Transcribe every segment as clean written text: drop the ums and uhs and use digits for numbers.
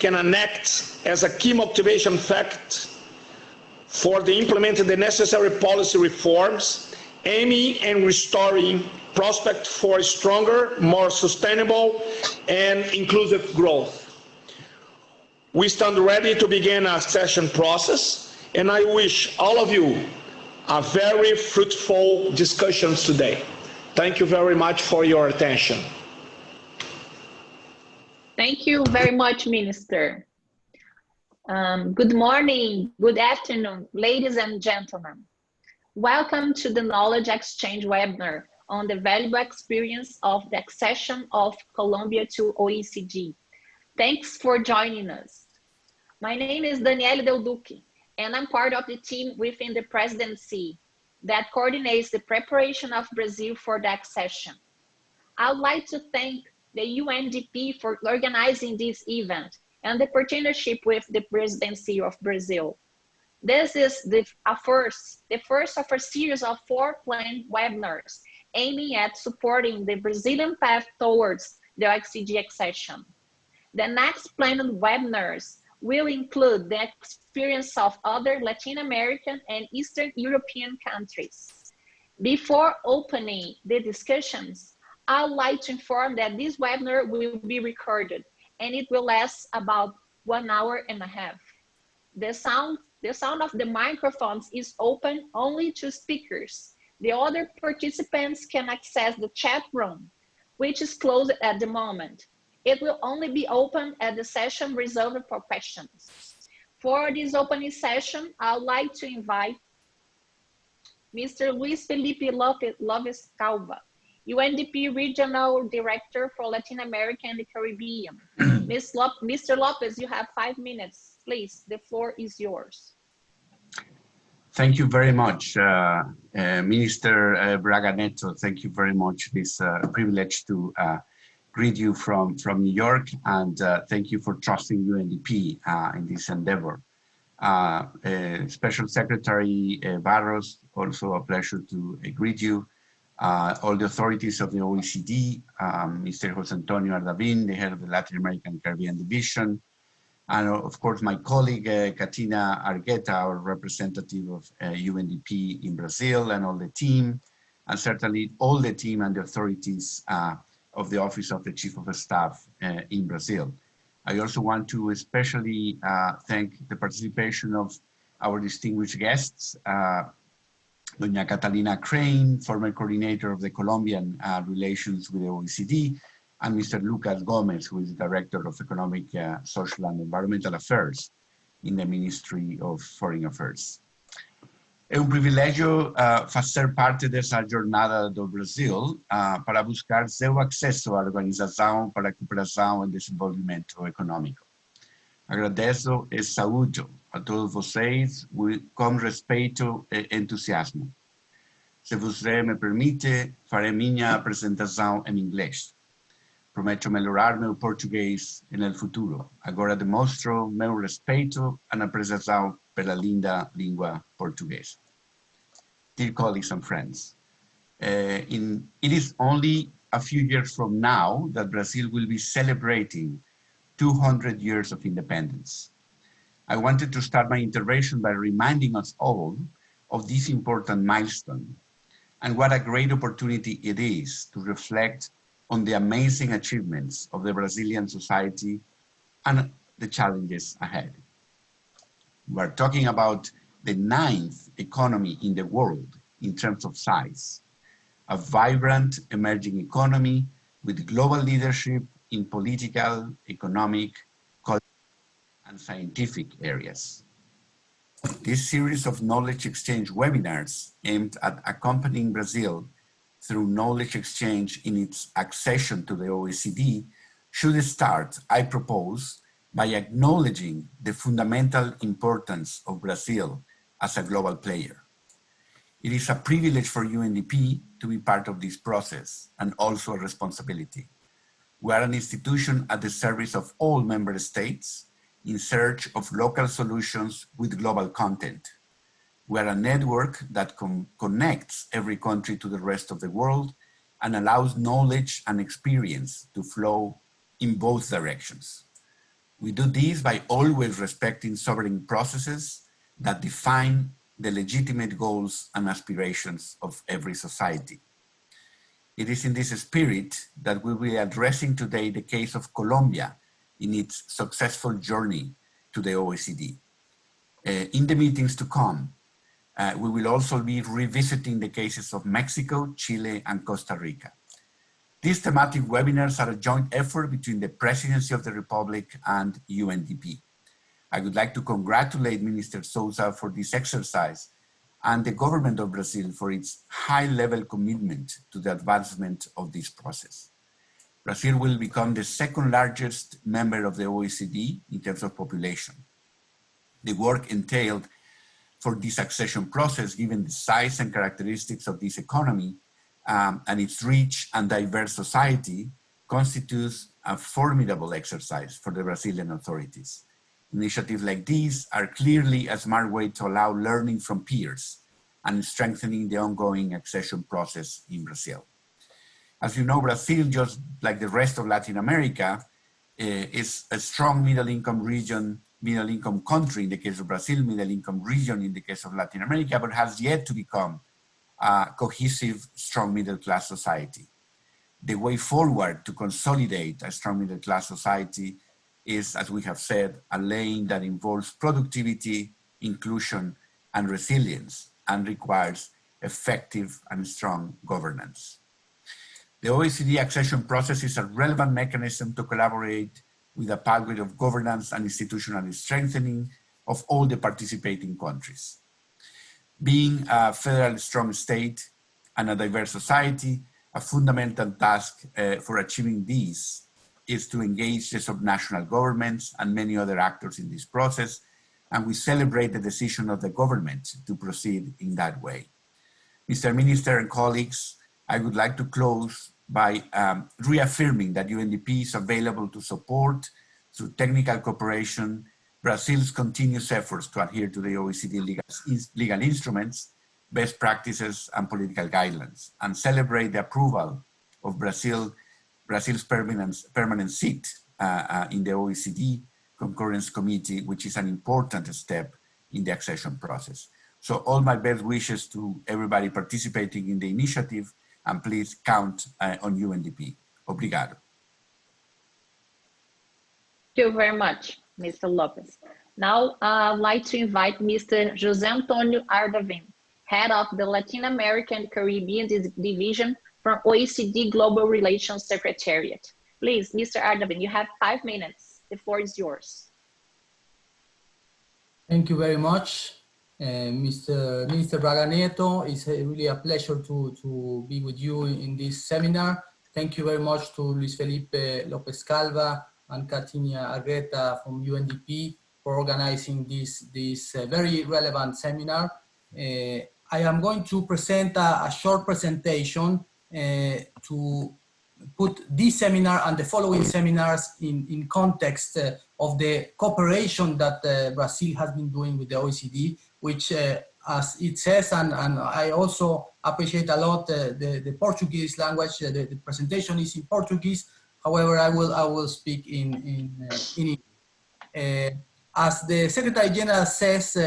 can enact as a key motivation fact for the implementing the necessary policy reforms, aiming and restoring prospects for stronger, more sustainable and inclusive growth. We stand ready to begin our accession process, and I wish all of you a very fruitful discussions today. Thank you very much for your attention. Thank you very much, Minister. Good morning, good afternoon, ladies and gentlemen. Welcome to the Knowledge Exchange webinar on the valuable experience of the accession of Colombia to OECD. Thanks for joining us. My name is Daniela Del Duque, and I'm part of the team within the Presidency that coordinates the preparation of Brazil for the accession. I would like to thank the UNDP for organizing this event and the partnership with the Presidency of Brazil. This is the first of a series of 4 planned webinars aiming at supporting the Brazilian path towards the Oecd accession. The next planned webinars will include the experience of other Latin American and Eastern European countries. Before opening the discussions, I would like to inform that this webinar will be recorded and it will last about 1.5 hours. The sound of the microphones is open only to speakers. The other participants can access the chat room, which is closed at the moment. It will only be open at the session reserved for questions. For this opening session, I would like to invite Mr. Luis Felipe Lopes Calva, UNDP Regional Director for Latin America and the Caribbean. Mr. Lopez, you have 5 minutes. Please, the floor is yours. Thank you very much, Minister Braga Neto. Thank you very much. This privilege to greet you from New York, and thank you for trusting UNDP in this endeavor. Special Secretary Barros, also a pleasure to greet you. All the authorities of the OECD, Mr. Jose Antonio Ardavin, the head of the Latin American Caribbean Division, and of course my colleague Katina Argueta, our representative of UNDP in Brazil, and all the team, and certainly all the team and the authorities of the Office of the Chief of Staff in Brazil. I also want to especially thank the participation of our distinguished guests, Doña Catalina Crane, former coordinator of the Colombian relations with the OECD, and Mr. Lucas Gomez, who is Director of Economic, Social and Environmental Affairs in the Ministry of Foreign Affairs. É um privilégio fazer parte dessa jornada do Brasil para buscar seu acesso à Organização para a Cooperação e Desenvolvimento Econômico. Agradeço e saúdo a todos vocês com respeito e entusiasmo. Se você me permite, farei minha apresentação em inglês. Prometo melhorar meu português no futuro. Agora demonstro meu respeito e apreciação pela linda língua portuguesa. Dear colleagues and friends, it is only a few years from now that Brazil will be celebrating 200 years of independence. I wanted to start my intervention by reminding us all of this important milestone and what a great opportunity it is to reflect on the amazing achievements of the Brazilian society and the challenges ahead. We're talking about the 9th economy in the world in terms of size, a vibrant emerging economy with global leadership in political, economic, cultural, and scientific areas. This series of knowledge exchange webinars aimed at accompanying Brazil through knowledge exchange in its accession to the OECD should start, I propose, by acknowledging the fundamental importance of Brazil as a global player. It is a privilege for UNDP to be part of this process and also a responsibility. We are an institution at the service of all member states in search of local solutions with global content. We are a network that connects every country to the rest of the world and allows knowledge and experience to flow in both directions. We do this by always respecting sovereign processes that define the legitimate goals and aspirations of every society. It is in this spirit that we will be addressing today the case of Colombia in its successful journey to the OECD. In the meetings to come, we will also be revisiting the cases of Mexico, Chile, and Costa Rica. These thematic webinars are a joint effort between the Presidency of the Republic and UNDP. I would like to congratulate Minister Sousa for this exercise and the government of Brazil for its high-level commitment to the advancement of this process. Brazil will become the second largest member of the OECD in terms of population. The work entailed for this accession process, given the size and characteristics of this economy and its rich and diverse society, constitutes a formidable exercise for the Brazilian authorities. Initiatives like these are clearly a smart way to allow learning from peers and strengthening the ongoing accession process in Brazil. As you know, Brazil, just like the rest of Latin America, is a strong middle-income region, middle-income country in the case of Brazil, middle-income region in the case of Latin America, but has yet to become a cohesive, strong middle-class society. The way forward to consolidate a strong middle-class society is, as we have said, a lane that involves productivity, inclusion, and resilience, and requires effective and strong governance. The OECD accession process is a relevant mechanism to collaborate with a pathway of governance and institutional strengthening of all the participating countries. Being a federal strong state and a diverse society, a fundamental task for achieving this is to engage the subnational governments and many other actors in this process, and we celebrate the decision of the government to proceed in that way. Mr. Minister and colleagues, I would like to close by reaffirming that UNDP is available to support, through technical cooperation, Brazil's continuous efforts to adhere to the OECD legal instruments, best practices, and political guidelines, and celebrate the approval of Brazil's permanent seat in the OECD Concurrence Committee, which is an important step in the accession process. So all my best wishes to everybody participating in the initiative, and please count on UNDP. Obrigado. Thank you very much, Mr. Lopez. Now, I'd like to invite Mr. José Antonio Ardavin, Head of the Latin American and Caribbean Division from OECD Global Relations Secretariat. Please, Mr. Ardavin, you have 5 minutes. The floor is yours. Thank you very much, Mr. Minister Braga Neto. It's really a pleasure to be with you in this seminar. Thank you very much to Luis Felipe Lopez Calva and Katina Argueta from UNDP for organizing this very relevant seminar. I am going to present a short presentation to put this seminar and the following seminars in context of the cooperation that Brazil has been doing with the OECD, which as it says, and I also appreciate a lot the Portuguese language. The presentation is in Portuguese. However, I will speak in English. As the Secretary General says,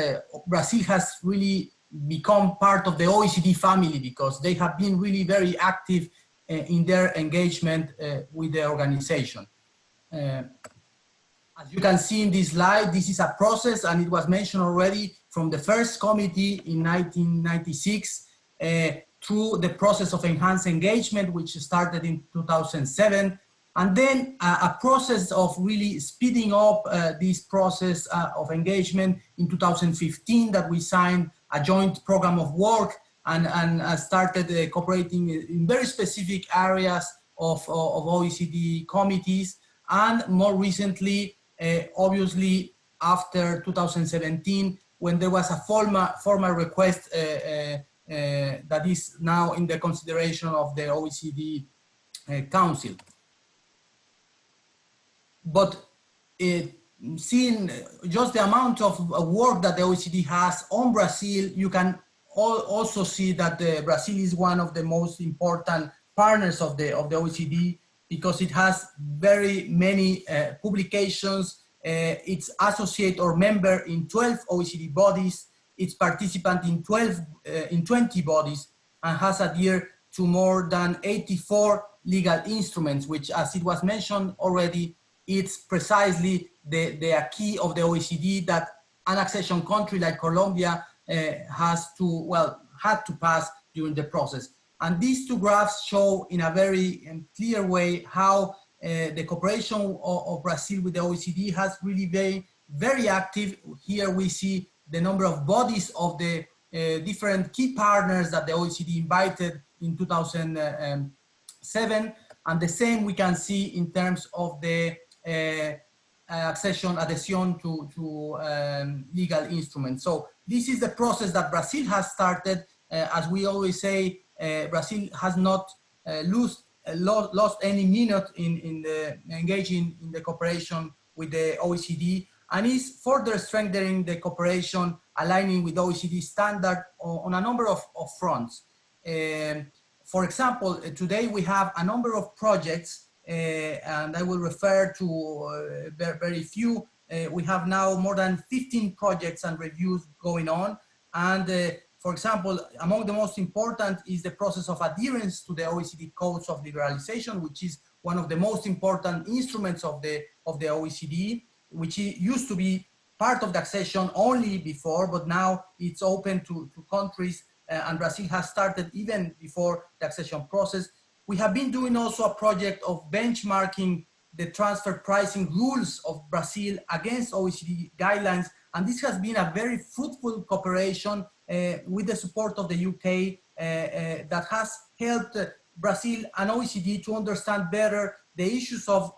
Brazil has really become part of the OECD family because they have been really very active in their engagement with the organization. As you can see in this slide, this is a process, and it was mentioned already, from the first committee in 1996 through the process of enhanced engagement, which started in 2007, and then a process of really speeding up this process of engagement in 2015, that we signed a joint program of work and started cooperating in very specific areas of OECD committees. And more recently, obviously, after 2017, when there was a formal request that is now in the consideration of the OECD Council. But seeing just the amount of work that the OECD has on Brazil, you can also see that Brazil is one of the most important partners of the OECD, because it has very many publications, It's associate or member in 12 OECD bodies. It's participant in 20 bodies, and has adhered to more than 84 legal instruments, which, as it was mentioned already, it's precisely the key of the OECD that an accession country like Colombia had to pass during the process. And these two graphs show in a very clear way how the cooperation of Brazil with the OECD has really been very active. Here we see the number of bodies of the different key partners that the OECD invited in 2007, and the same we can see in terms of the adhesion to legal instruments. So this is the process that Brazil has started. As we always say, Brazil has not lost any minute in engaging in the cooperation with the OECD, and is further strengthening the cooperation, aligning with OECD standard on a number of fronts. For example, today we have a number of projects, and I will refer to very few. We have now more than 15 projects and reviews going on, and for example, among the most important is the process of adherence to the OECD codes of liberalization, which is one of the most important instruments of the OECD, which used to be part of the accession only before, but now it's open to countries, and Brazil has started even before the accession process. We have been doing also a project of benchmarking the transfer pricing rules of Brazil against OECD guidelines, and this has been a very fruitful cooperation with the support of the UK that has helped Brazil and OECD to understand better the issues of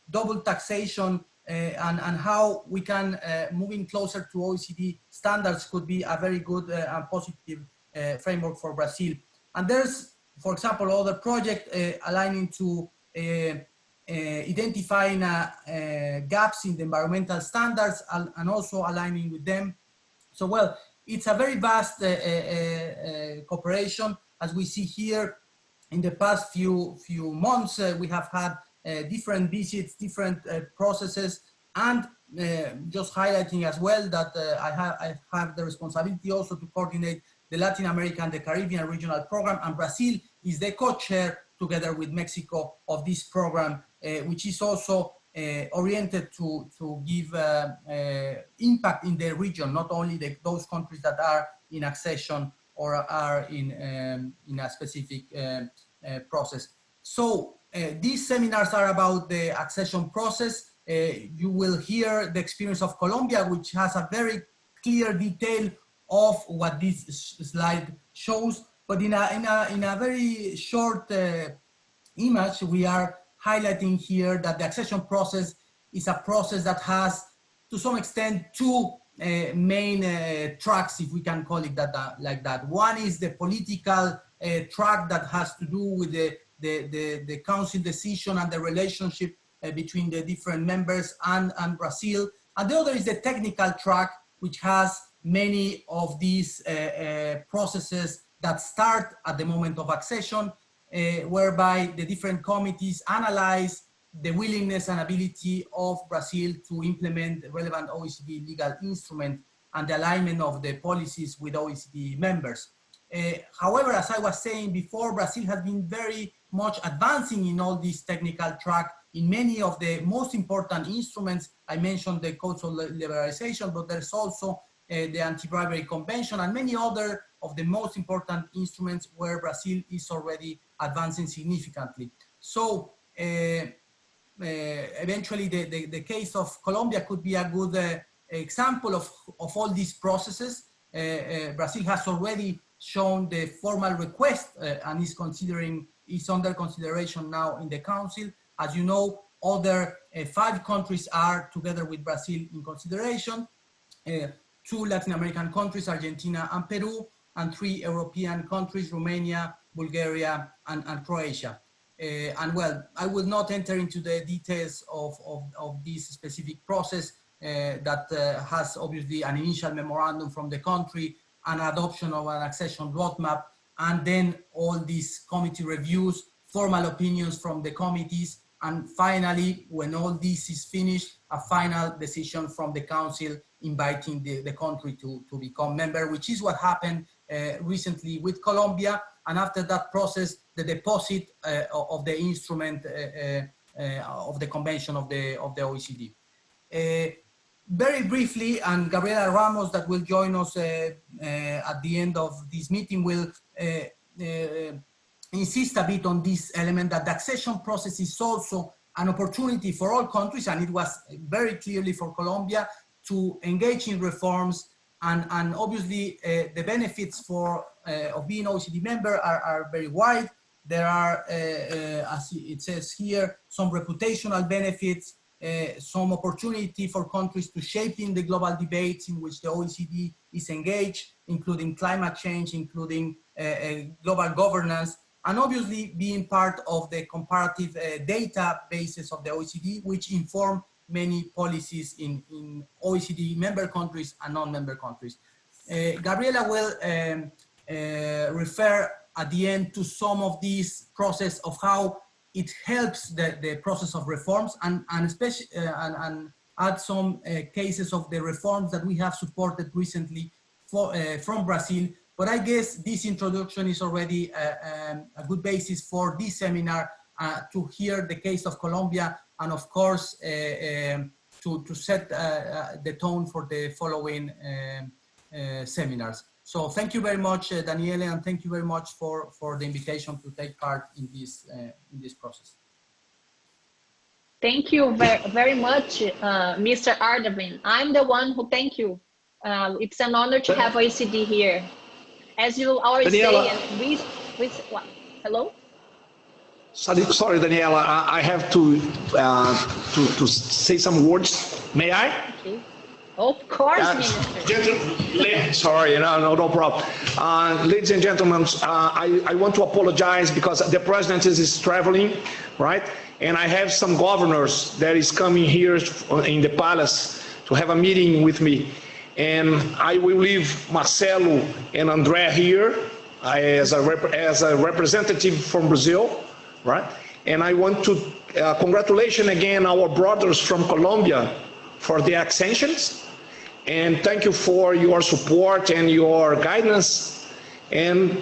double taxation and how we can, moving closer to OECD standards, could be a very good and positive framework for Brazil. And there's, for example, other project aligning to identifying gaps in the environmental standards and also aligning with them. So, well, it's a very vast cooperation. As we see here, in the past few months, we have had different visits, different processes, and just highlighting as well that I have the responsibility also to coordinate the Latin American and the Caribbean regional program, and Brazil is the co-chair together with Mexico of this program, which is also oriented to give impact in the region, not only those countries that are in accession or are in a specific process. So these seminars are about the accession process. You will hear the experience of Colombia, which has a very clear detail of what this slide shows, but in a very short image, we are highlighting here that the accession process is a process that has, to some extent, two main tracks, if we can call it that like that. One is the political track that has to do with the council decision and the relationship between the different members and Brazil. And the other is the technical track, which has many of these processes that start at the moment of accession, whereby the different committees analyze the willingness and ability of Brazil to implement relevant OECD legal instrument and the alignment of the policies with OECD members. However, as I was saying before, Brazil has been very much advancing in all these technical track in many of the most important instruments. I mentioned the codes of liberalization, but there's also the Anti-Bribery Convention and many other of the most important instruments where Brazil is already advancing significantly. So eventually the case of Colombia could be a good example of all these processes. Brazil has already shown the formal request and is under consideration now in the Council. As you know, other 5 countries are together with Brazil in consideration. 2 Latin American countries, Argentina and Peru, and 3 European countries, Romania, Bulgaria, and Croatia. And well, I will not enter into the details of this specific process that has obviously an initial memorandum from the country, an adoption of an accession roadmap, and then all these committee reviews, formal opinions from the committees, and finally, when all this is finished, a final decision from the Council inviting the country to become member, which is what happened recently with Colombia. And after that process, the deposit of the instrument of the convention of the OECD. Very briefly, and Gabriela Ramos, that will join us at the end of this meeting, will insist a bit on this element that the accession process is also an opportunity for all countries, and it was very clearly for Colombia, to engage in reforms, and obviously the benefits of being OECD member are very wide. There are, as it says here, some reputational benefits, some opportunity for countries to shape in the global debates in which the OECD is engaged, including climate change, including global governance, and obviously being part of the comparative databases of the OECD, which inform many policies in OECD member countries and non-member countries. Gabriela will refer at the end to some of these process of how it helps the process of reforms, and especially and add some cases of the reforms that we have supported recently from Brazil. But I guess this introduction is already a good basis for this seminar to hear the case of Colombia, and of course to set the tone for the following seminars. So thank you very much, Daniele, and thank you very much for the invitation to take part in this process. Thank you very much, Mr. Ardavan. I'm the one who thank you. It's an honor to have OECD here. As you always Daniela, say, and what? Hello? Sorry, Daniela, I have to say some words. May I? Okay. Of course, Minister. Sorry, no problem. Ladies and gentlemen, I want to apologize because the president is traveling, right? And I have some governors that is coming here in the palace to have a meeting with me. And I will leave Marcelo and André here as a representative from Brazil, right? And I want to congratulate again our brothers from Colombia for the accessions, and thank you for your support and your guidance. And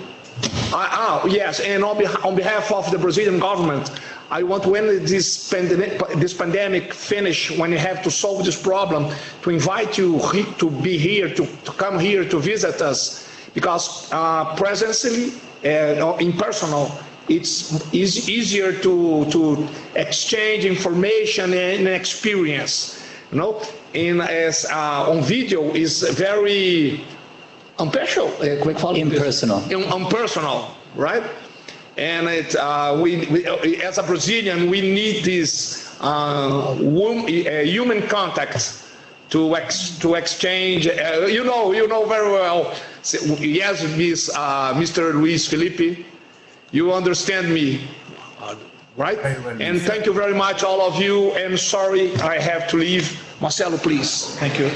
yes, and on behalf of the Brazilian government, I want, when this pandemic finish, when you have to solve this problem, to invite you to be here, to come here to visit us, because presently, in personal, it's easier to exchange information and experience. You know, on video is very impersonal, right? And we as a Brazilian, we need this human contact to exchange. You know very well. Yes, Mr. Luis Felipe, you understand me, right? And thank you very much, all of you. And sorry, I have to leave. Marcelo, please. Thank you.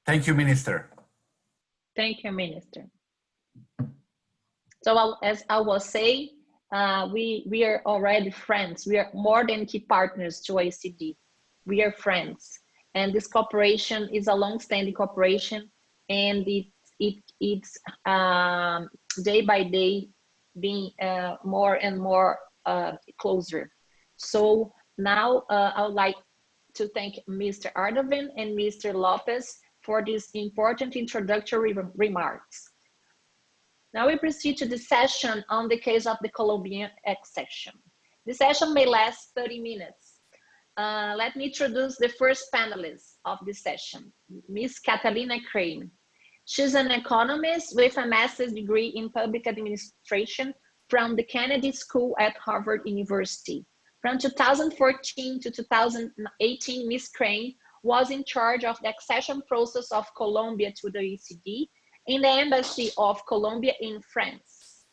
Thank you, Minister. Thank you, Minister. So as I was saying, we are already friends. We are more than key partners to OECD. We are friends, and this cooperation is a long-standing cooperation, and it's day by day being more and more closer. So now I would like to thank Mr. Ardavan and Mr. Lopez for these important introductory remarks. Now we proceed to the session on the case of the Colombian accession. The session may last 30 minutes. Let me introduce the first panelist of this session, Ms. Catalina Crane. She's an economist with a master's degree in public administration from the Kennedy School at Harvard University. From 2014 to 2018, Ms. Crane was in charge of the accession process of Colombia to the OECD in the Embassy of Colombia in France,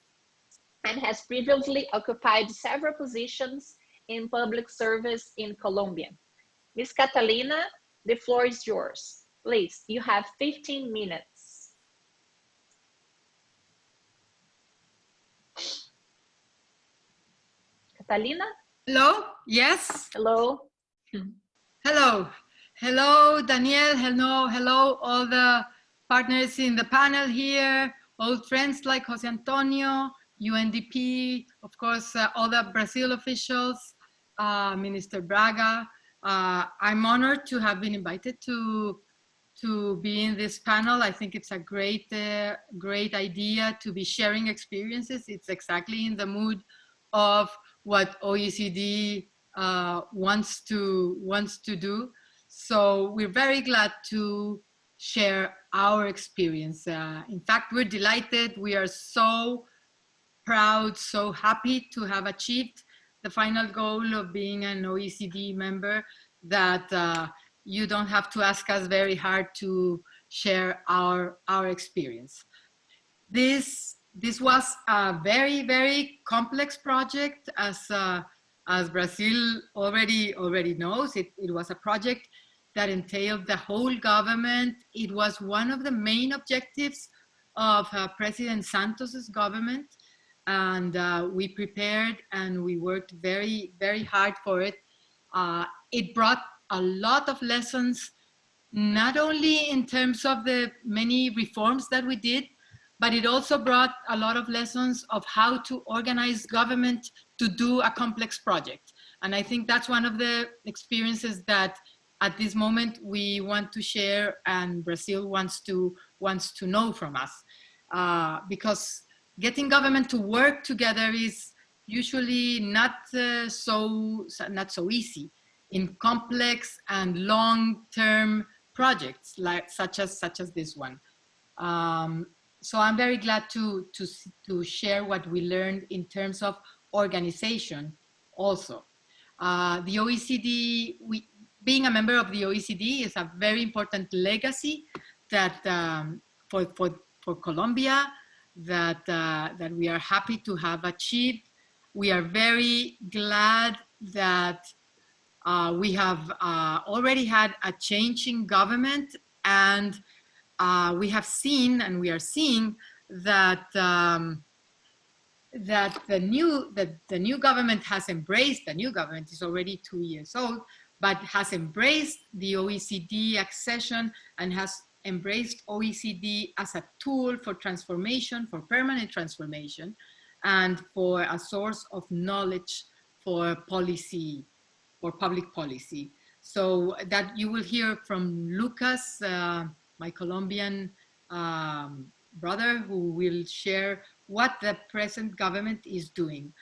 and has previously occupied several positions in public service in Colombia. Ms. Catalina, the floor is yours. Please, you have 15 minutes. Catalina? Hello? Yes? Hello. Hello. Hello, Daniel. Hello, all the partners in the panel here, old friends like Jose Antonio, UNDP, of course, all the Brazil officials, Minister Braga. I'm honored to have been invited to be in this panel. I think it's a great idea to be sharing experiences. It's exactly in the mood of what OECD wants to do. So we're very glad to share our experience. In fact, we're delighted. We are so proud, so happy to have achieved the final goal of being an OECD member, that you don't have to ask us very hard to share our experience. This was a very, very complex project, as Brazil already knows. It was a project that entailed the whole government. It was one of the main objectives of President Santos's government, and we prepared and we worked very, very hard for it. It brought a lot of lessons, not only in terms of the many reforms that we did, but it also brought a lot of lessons of how to organize government to do a complex project. And I think that's one of the experiences that at this moment we want to share, and Brazil wants to know from us. Because getting government to work together is usually not so easy in complex and long-term projects such as this one. So I'm very glad to share what we learned in terms of organization also. The OECD, being a member of the OECD is a very important legacy that for Colombia that we are happy to have achieved. We are very glad that we have already had a change in government, and we have seen, and we are seeing that that the new government has embraced. The new government is already 2 years old, but has embraced the OECD accession and has embraced OECD as a tool for transformation, for permanent transformation, and for a source of knowledge for policy, for public policy. So that you will hear from Lucas, my Colombian brother, who will share what the present government is doing.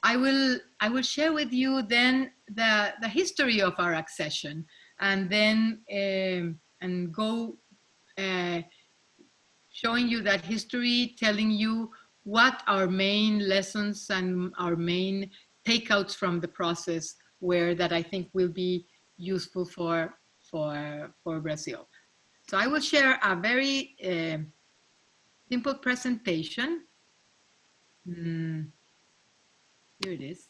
I will share with you then the history of our accession, and then and go showing you that history, telling you what our main lessons and our main takeouts from the process were, that I think will be useful for Brazil. So I will share a very simple presentation. Here it is.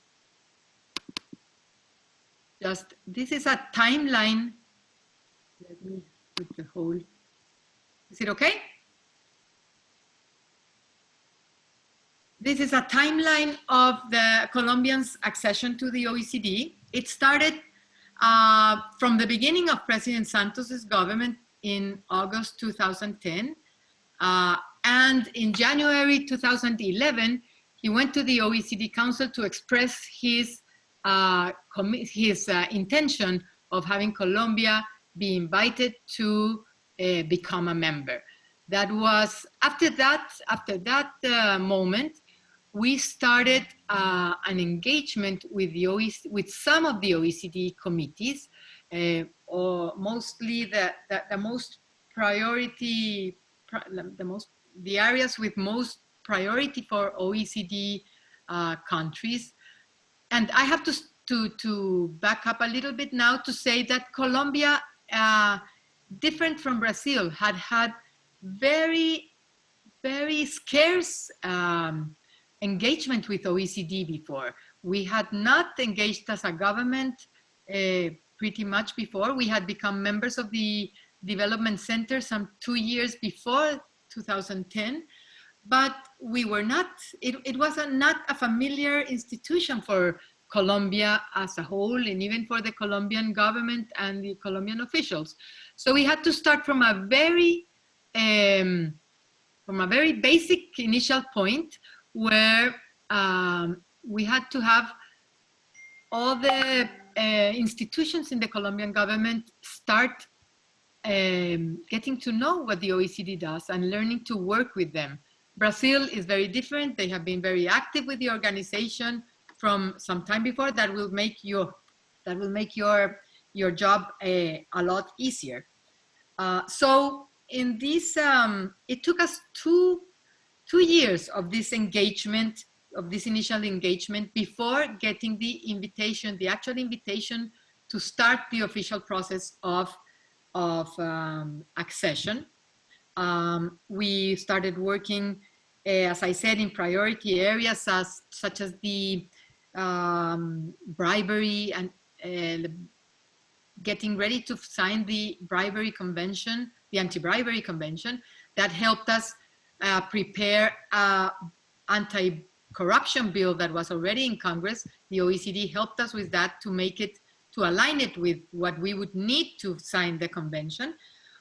Just, this is a timeline. Let me put the whole, is it okay? This is a timeline of the Colombians' accession to the OECD. It started from the beginning of President Santos's government in August 2010. And in January 2011, he went to the OECD Council to express his intention of having Colombia be invited to become a member. That was, after that moment, we started an engagement with the OECD, with some of the OECD committees, or mostly the most priority, the areas with most priority for OECD countries. And I have to back up a little bit now to say that Colombia, different from Brazil, had very, very scarce engagement with OECD before. We had not engaged as a government pretty much before. We had become members of the Development Center some 2 years before 2010, but we were not, it was not a familiar institution for Colombia as a whole, and even for the Colombian government and the Colombian officials. So we had to start from a very basic initial point where we had to have all the institutions in the Colombian government start getting to know what the OECD does and learning to work with them. Brazil is very different. They have been very active with the organization from some time before. That will make your job a lot easier. So in this, it took us two years of this engagement, of this initial engagement, before getting the invitation, the actual invitation to start the official process of accession. We started working, as I said, in priority areas such as the bribery and getting ready to sign the bribery convention, the anti-bribery convention, that helped us prepare an anti-corruption bill that was already in Congress. The OECD helped us with that to make it, to align it with what we would need to sign the convention.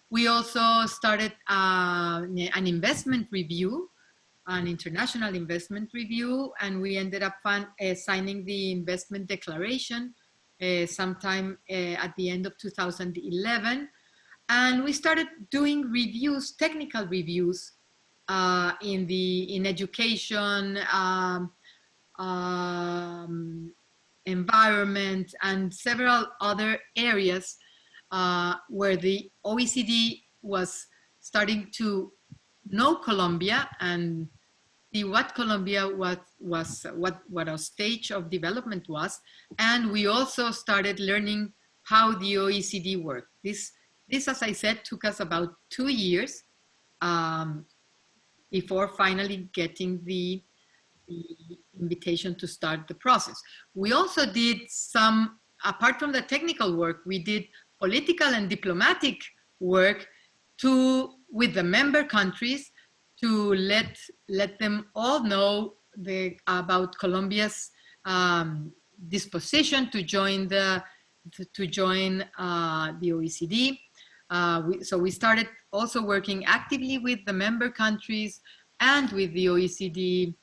We also started an investment review, an international investment review, and we ended up signing the investment declaration sometime at the end of 2011. And we started doing reviews, technical reviews in education, environment, and several other areas where the OECD was starting to know Colombia and see what Colombia what our stage of development was. And we also started learning how the OECD worked. This, as I said, took us about 2 years before finally getting the invitation to start the process. We also did some, apart from the technical work, we did political and diplomatic work with the member countries to let them all know about Colombia's disposition to join the OECD. So we started also working actively with the member countries and with the OECD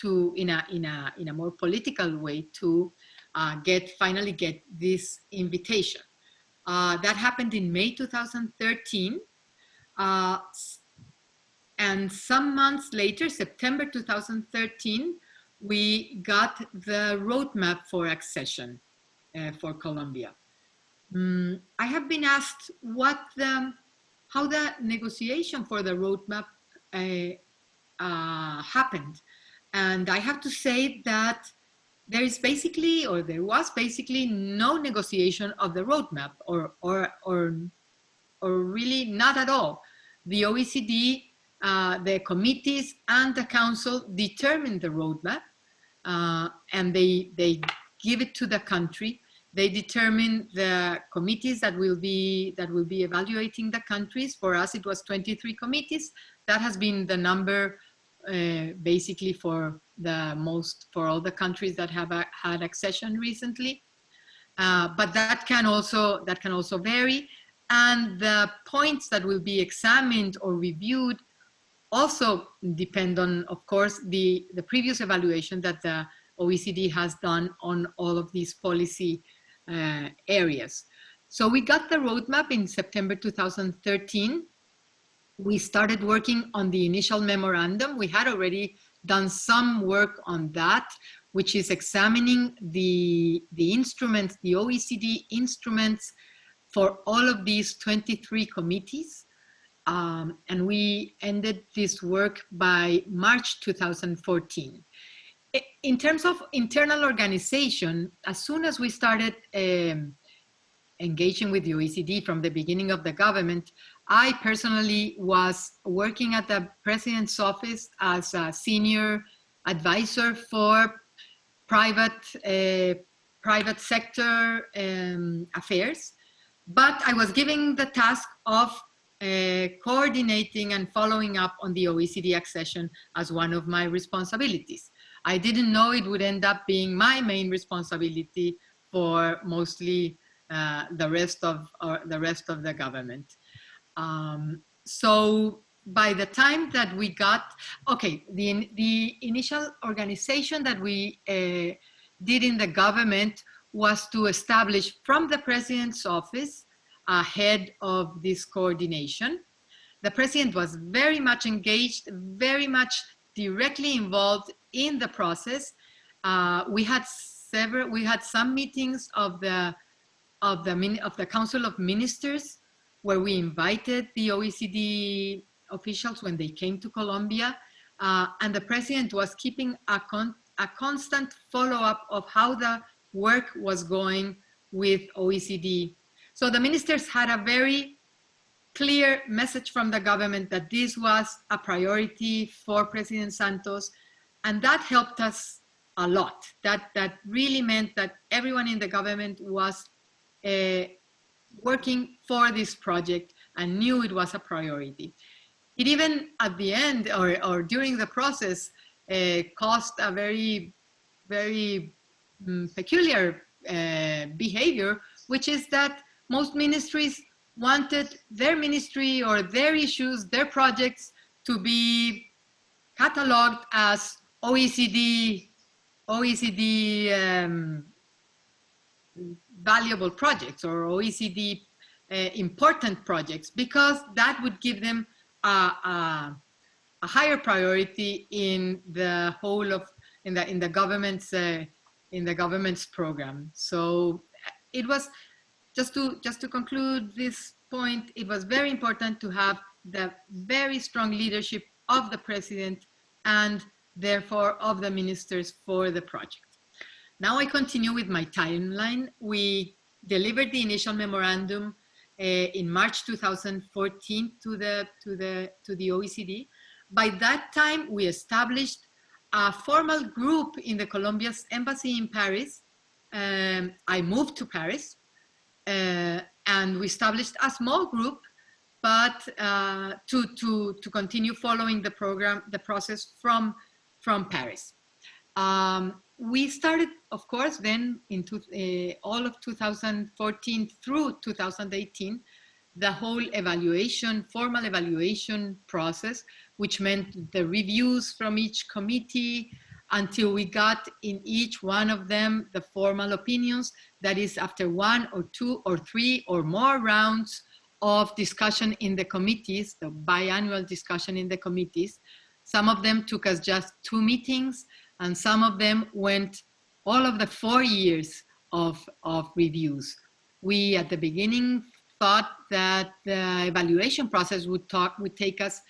to, in a more political way, to finally get this invitation. That happened in May 2013. And some months later, September 2013, we got the roadmap for accession for Colombia. I have been asked how the negotiation for the roadmap happened. And I have to say that there was basically no negotiation of the roadmap, or really not at all. The OECD, the committees and the council determine the roadmap, and they give it to the country. They determine the committees that will be evaluating the countries. For us, it was 23 committees. That has been the number basically for all the countries that have had accession recently. But that can also vary. And the points that will be examined or reviewed also depend on, of course, the previous evaluation that the OECD has done on all of these policy areas. So we got the roadmap in September 2013. We started working on the initial memorandum. We had already done some work on that, which is examining the instruments, the OECD instruments for all of these 23 committees. And we ended this work by March 2014. In terms of internal organization, as soon as we started engaging with the OECD from the beginning of the government, I personally was working at the President's office as a senior advisor for private sector affairs, but I was given the task of coordinating and following up on the OECD accession as one of my responsibilities. I didn't know it would end up being my main responsibility for mostly the rest of the government. So by the time that we got, okay, the initial organization that we did in the government was to establish from the president's office a head of this coordination. The president was very much engaged, very much directly involved in the process. We had some meetings of the Council of Ministers, where we invited the OECD officials when they came to Colombia, and the president was keeping a constant follow-up of how the work was going with OECD. So the ministers had a very clear message from the government that this was a priority for President Santos, and that helped us a lot. That really meant that everyone in the government was working for this project and knew it was a priority. It even at the end or during the process caused a very, very peculiar behavior, which is that most ministries wanted their ministry or their issues, their projects to be cataloged as OECD valuable projects or OECD important projects, because that would give them a higher priority in the whole of in the government's program. So it was just to conclude this point, it was very important to have the very strong leadership of the president and therefore of the ministers for the project. Now I continue with my timeline. We delivered the initial memorandum in March 2014 to the OECD. By that time, we established a formal group in the Colombia's embassy in Paris. I moved to Paris, and we established a small group, but to continue following the process from Paris. We started, of course, then in all of 2014 through 2018, the whole formal evaluation process, which meant the reviews from each committee until we got in each one of them the formal opinions. That is, after 1 or 2 or 3 or more rounds of discussion in the committees, the biannual discussion in the committees. Some of them took us just 2 meetings, and some of them went all of the 4 years of reviews. We, at the beginning, thought that the evaluation process would take us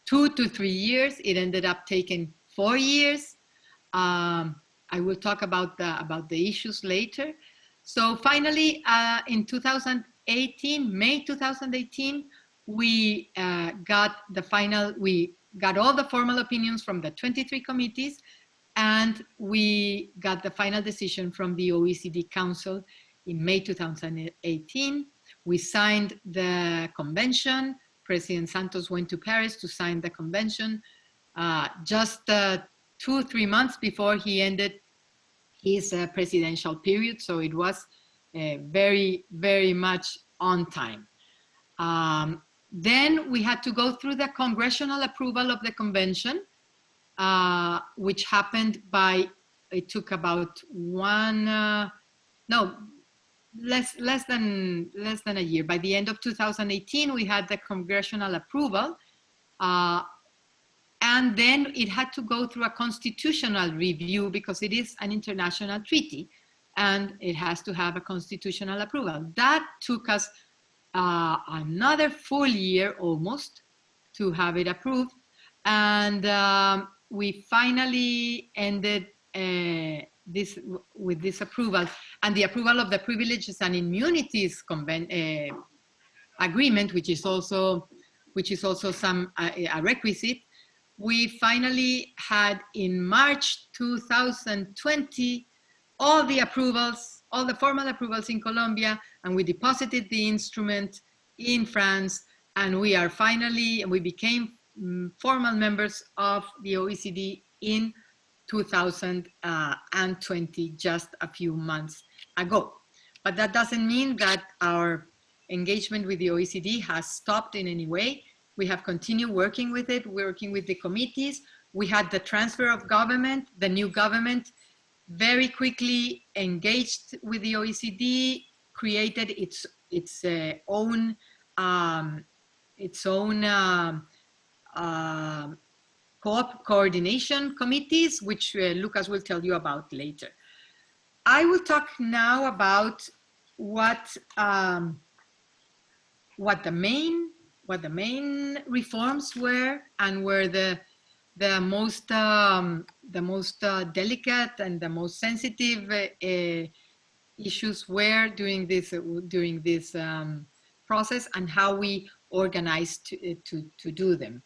2 to 3 years. It ended up taking 4 years. I will talk about the issues later. So finally, in 2018, May 2018, we got all the formal opinions from the 23 committees, and we got the final decision from the OECD Council in May 2018. We signed the convention. President Santos went to Paris to sign the convention just 2 or 3 months before he ended his presidential period. So it was very, very much on time. Then we had to go through the congressional approval of the convention, which happened it took about less than a year. By the end of 2018, we had the congressional approval, and then it had to go through a constitutional review because it is an international treaty and it has to have a constitutional approval. That took us another full year almost to have it approved, and we finally ended with this approval and the approval of the Privileges and Immunities agreement, which is also a requisite. We finally had in March 2020 all the approvals, all the formal approvals in Colombia, and we deposited the instrument in France, and we became formal members of the OECD in 2020, just a few months ago. But that doesn't mean that our engagement with the OECD has stopped in any way. We have continued working with it, working with the committees. We had the transfer of government. The new government very quickly engaged with the OECD, created its own coordination committees, which Lucas will tell you about later. I will talk now about what the main reforms were, and where the most delicate and the most sensitive issues were during this process, and how we organized to do them.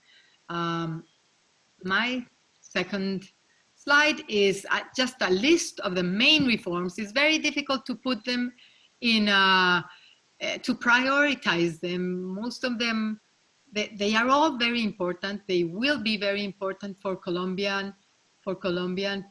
My second slide is just a list of the main reforms. It's very difficult to put them in, to prioritize them. Most of them, they are all very important. They will be very important for Colombian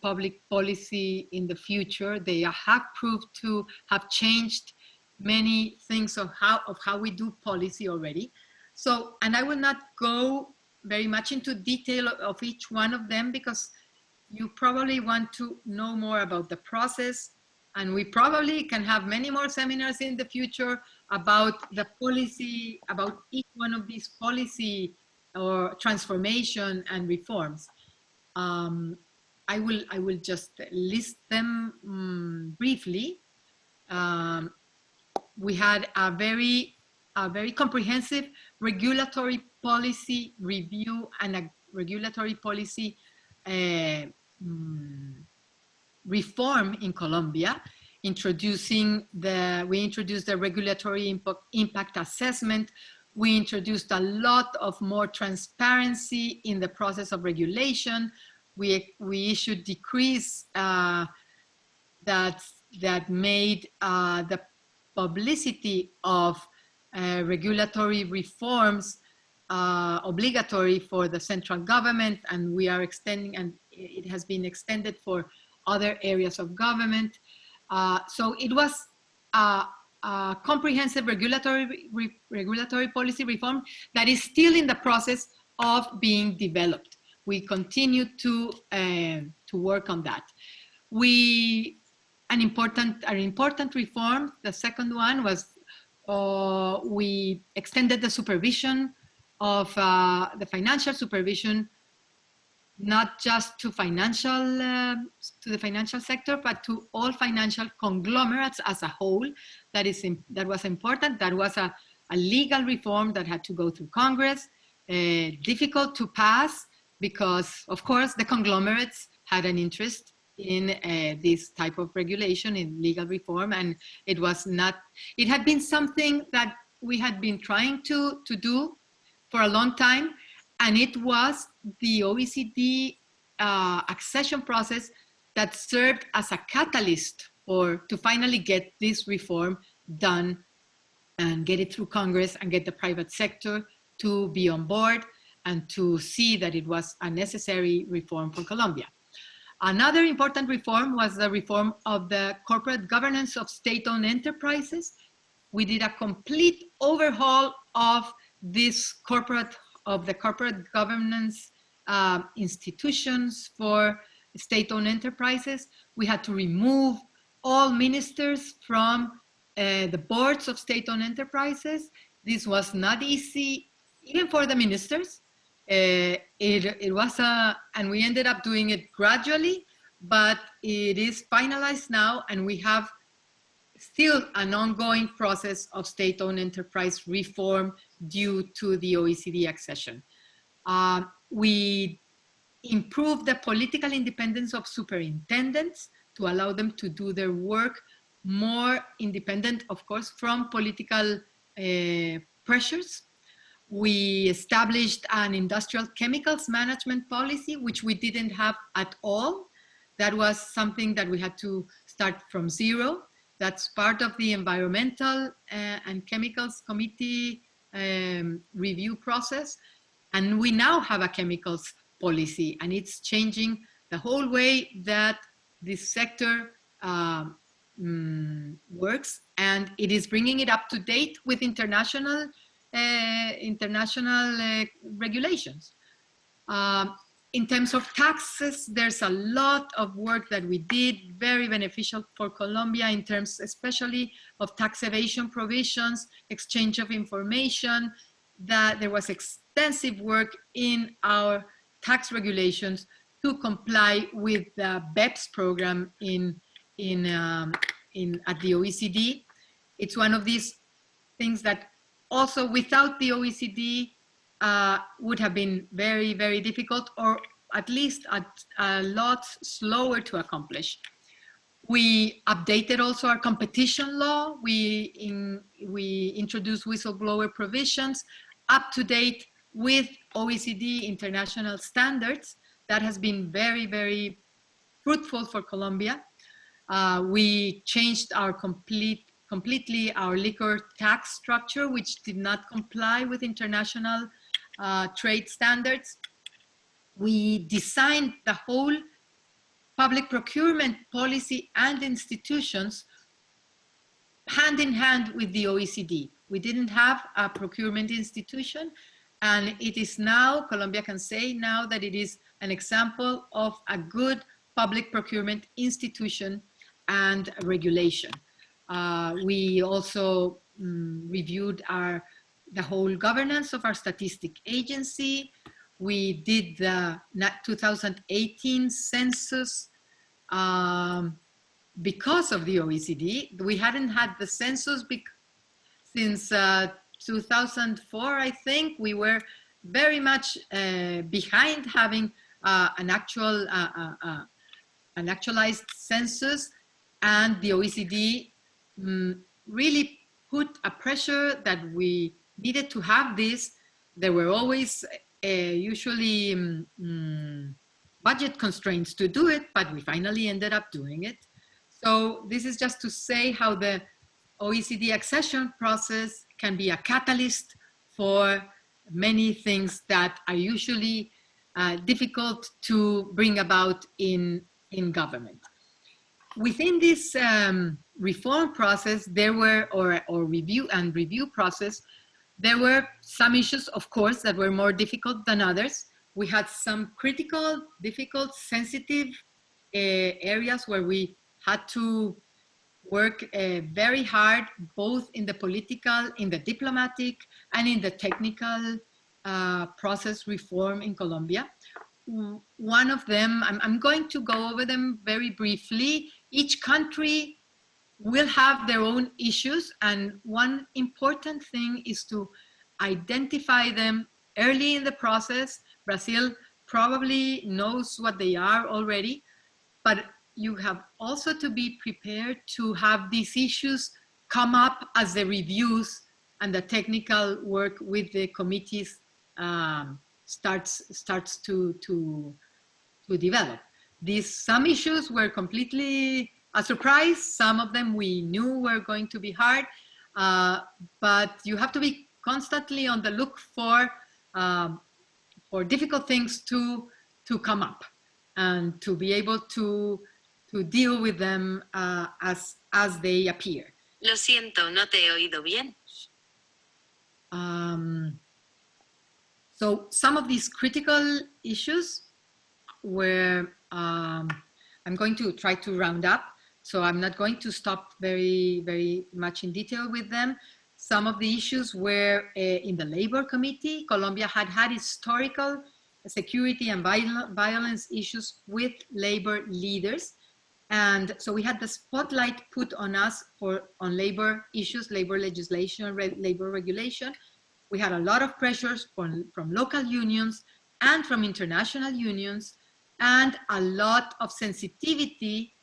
public policy in the future. They have proved to have changed many things of how we do policy already. So, and I will not go very much into detail of each one of them, because you probably want to know more about the process, and we probably can have many more seminars in the future about the policy, about each one of these policy or transformation and reforms. I will just list them briefly. We had a very comprehensive regulatory policy review and a regulatory policy reform in Colombia, we introduced the regulatory impact assessment. We introduced a lot of more transparency in the process of regulation. We issued decrees that made the publicity of regulatory reforms obligatory for the central government, and we are extending, and it has been extended for other areas of government. So it was a comprehensive regulatory policy reform that is still in the process of being developed. We continue to work on that. An important reform, the second one, was we extended the supervision of the financial supervision, not just to the financial sector, but to all financial conglomerates as a whole. That was important. That was a legal reform that had to go through Congress, difficult to pass, because of course the conglomerates had an interest in this type of regulation, in legal reform, and it had been something that we had been trying to do for a long time, and it was the OECD accession process that served as a catalyst to finally get this reform done and get it through Congress and get the private sector to be on board and to see that it was a necessary reform for Colombia. Another important reform was the reform of the corporate governance of state-owned enterprises. We did a complete overhaul of the corporate governance institutions for state-owned enterprises. We had to remove all ministers from the boards of state-owned enterprises. This was not easy, even for the ministers. It was and we ended up doing it gradually, but it is finalized now, and we have still an ongoing process of state-owned enterprise reform due to the OECD accession. We improved the political independence of superintendents to allow them to do their work more independent, of course, from political pressures. We established an industrial chemicals management policy, which we didn't have at all. That was something that we had to start from zero. That's part of the environmental and chemicals committee review process. And we now have a chemicals policy, and it's changing the whole way that this sector works, and it is bringing it up to date with international regulations. In terms of taxes, there's a lot of work that we did, very beneficial for Colombia in terms especially of tax evasion provisions, exchange of information, that there was extensive work in our tax regulations to comply with the BEPS program at the OECD. It's one of these things that also without the OECD would have been very, very difficult, or at least a lot slower to accomplish. We updated also our competition law. We introduced whistleblower provisions up to date with OECD international standards. That has been very, very fruitful for Colombia. We changed our completely our liquor tax structure, which did not comply with international trade standards. We designed the whole public procurement policy and institutions hand in hand with the OECD. We didn't have a procurement institution, and it is now, Colombia can say now that it is an example of a good public procurement institution and regulation. We also reviewed the whole governance of our statistic agency. We did the 2018 census because of the OECD. We hadn't had the census since 2004, I think. We were very much behind having an actualized census, and the OECD really put a pressure that we needed to have this. There were always usually budget constraints to do it, but we finally ended up doing it. So this is just to say how the OECD accession process can be a catalyst for many things that are usually difficult to bring about in government. Within this reform process, there were, or review process, there were some issues, of course, that were more difficult than others. We had some critical, difficult, sensitive areas where we had to work very hard, both in the political, in the diplomatic, and in the technical process reform in Colombia. One of them, I'm going to go over them very briefly. Each country will have their own issues, and one important thing is to identify them early in the process. Brazil probably knows what they are already, but you have also to be prepared to have these issues come up as the reviews and the technical work with the committees starts to develop. Some issues were completely a surprise. Some of them we knew were going to be hard, but you have to be constantly on the look for difficult things to come up and to be able to deal with them as they appear. Lo siento, no te he oído bien. So some of these critical issues were, I'm going to try to round up, so I'm not going to stop very, very much in detail with them. Some of the issues were in the Labor Committee. Colombia had historical security and violence issues with labor leaders. And so we had the spotlight put on us on labor issues, labor legislation, labor regulation. We had a lot of pressures from local unions and from international unions, and a lot of sensitivity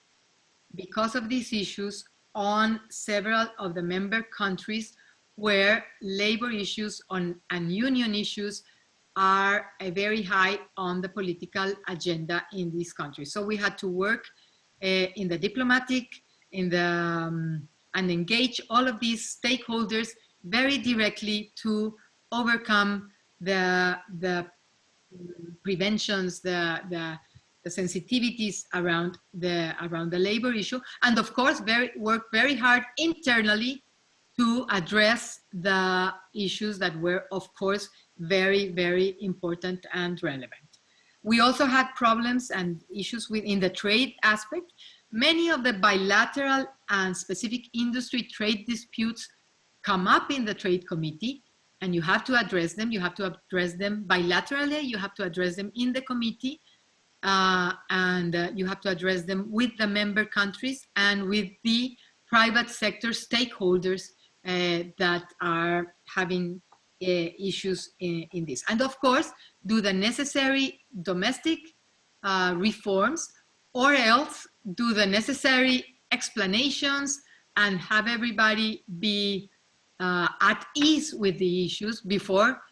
because of these issues on several of the member countries where labor issues and union issues are very high on the political agenda in these countries. So we had to work in the diplomatic, and engage all of these stakeholders very directly to overcome the preventions, the sensitivities around the labor issue, and of course work very hard internally to address the issues that were, of course, very, very important and relevant. We also had problems and issues within the trade aspect. Many of the bilateral and specific industry trade disputes come up in the Trade Committee, and you have to address them. You have to address them bilaterally, you have to address them in the committee, and you have to address them with the member countries and with the private sector stakeholders that are having issues in this. And of course, do the necessary domestic reforms, or else do the necessary explanations and have everybody be at ease with the issues before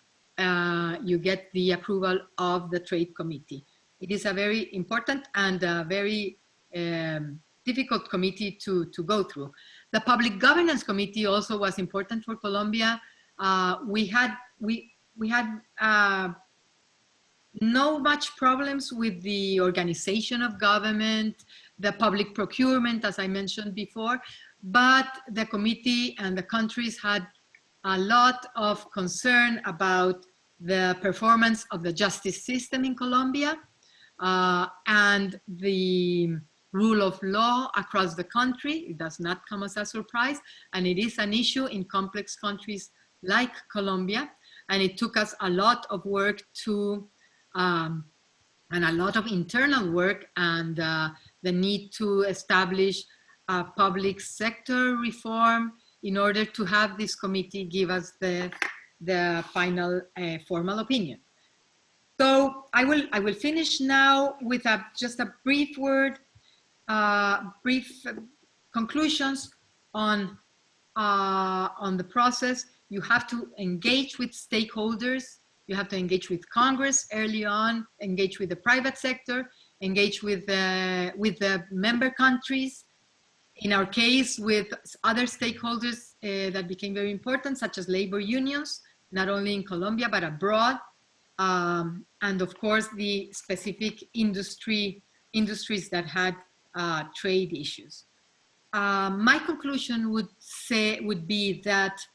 you get the approval of the Trade Committee. It is a very important and a very difficult committee to go through. The Public Governance Committee also was important for Colombia. We had no much problems with the organization of government, the public procurement, as I mentioned before, but the committee and the countries had a lot of concern about the performance of the justice system in Colombia and the rule of law across the country. It does not come as a surprise, and it is an issue in complex countries like Colombia, and it took us a lot of work to and a lot of internal work, and the need to establish a public sector reform in order to have this committee give us the final formal opinion. So I will finish now with just a brief word, brief conclusions on the process. You have to engage with stakeholders. You have to engage with Congress early on, engage with the private sector, engage with the member countries. In our case, with other stakeholders that became very important, such as labor unions, not only in Colombia, but abroad. And of course, the specific industries that had trade issues. My conclusion would be that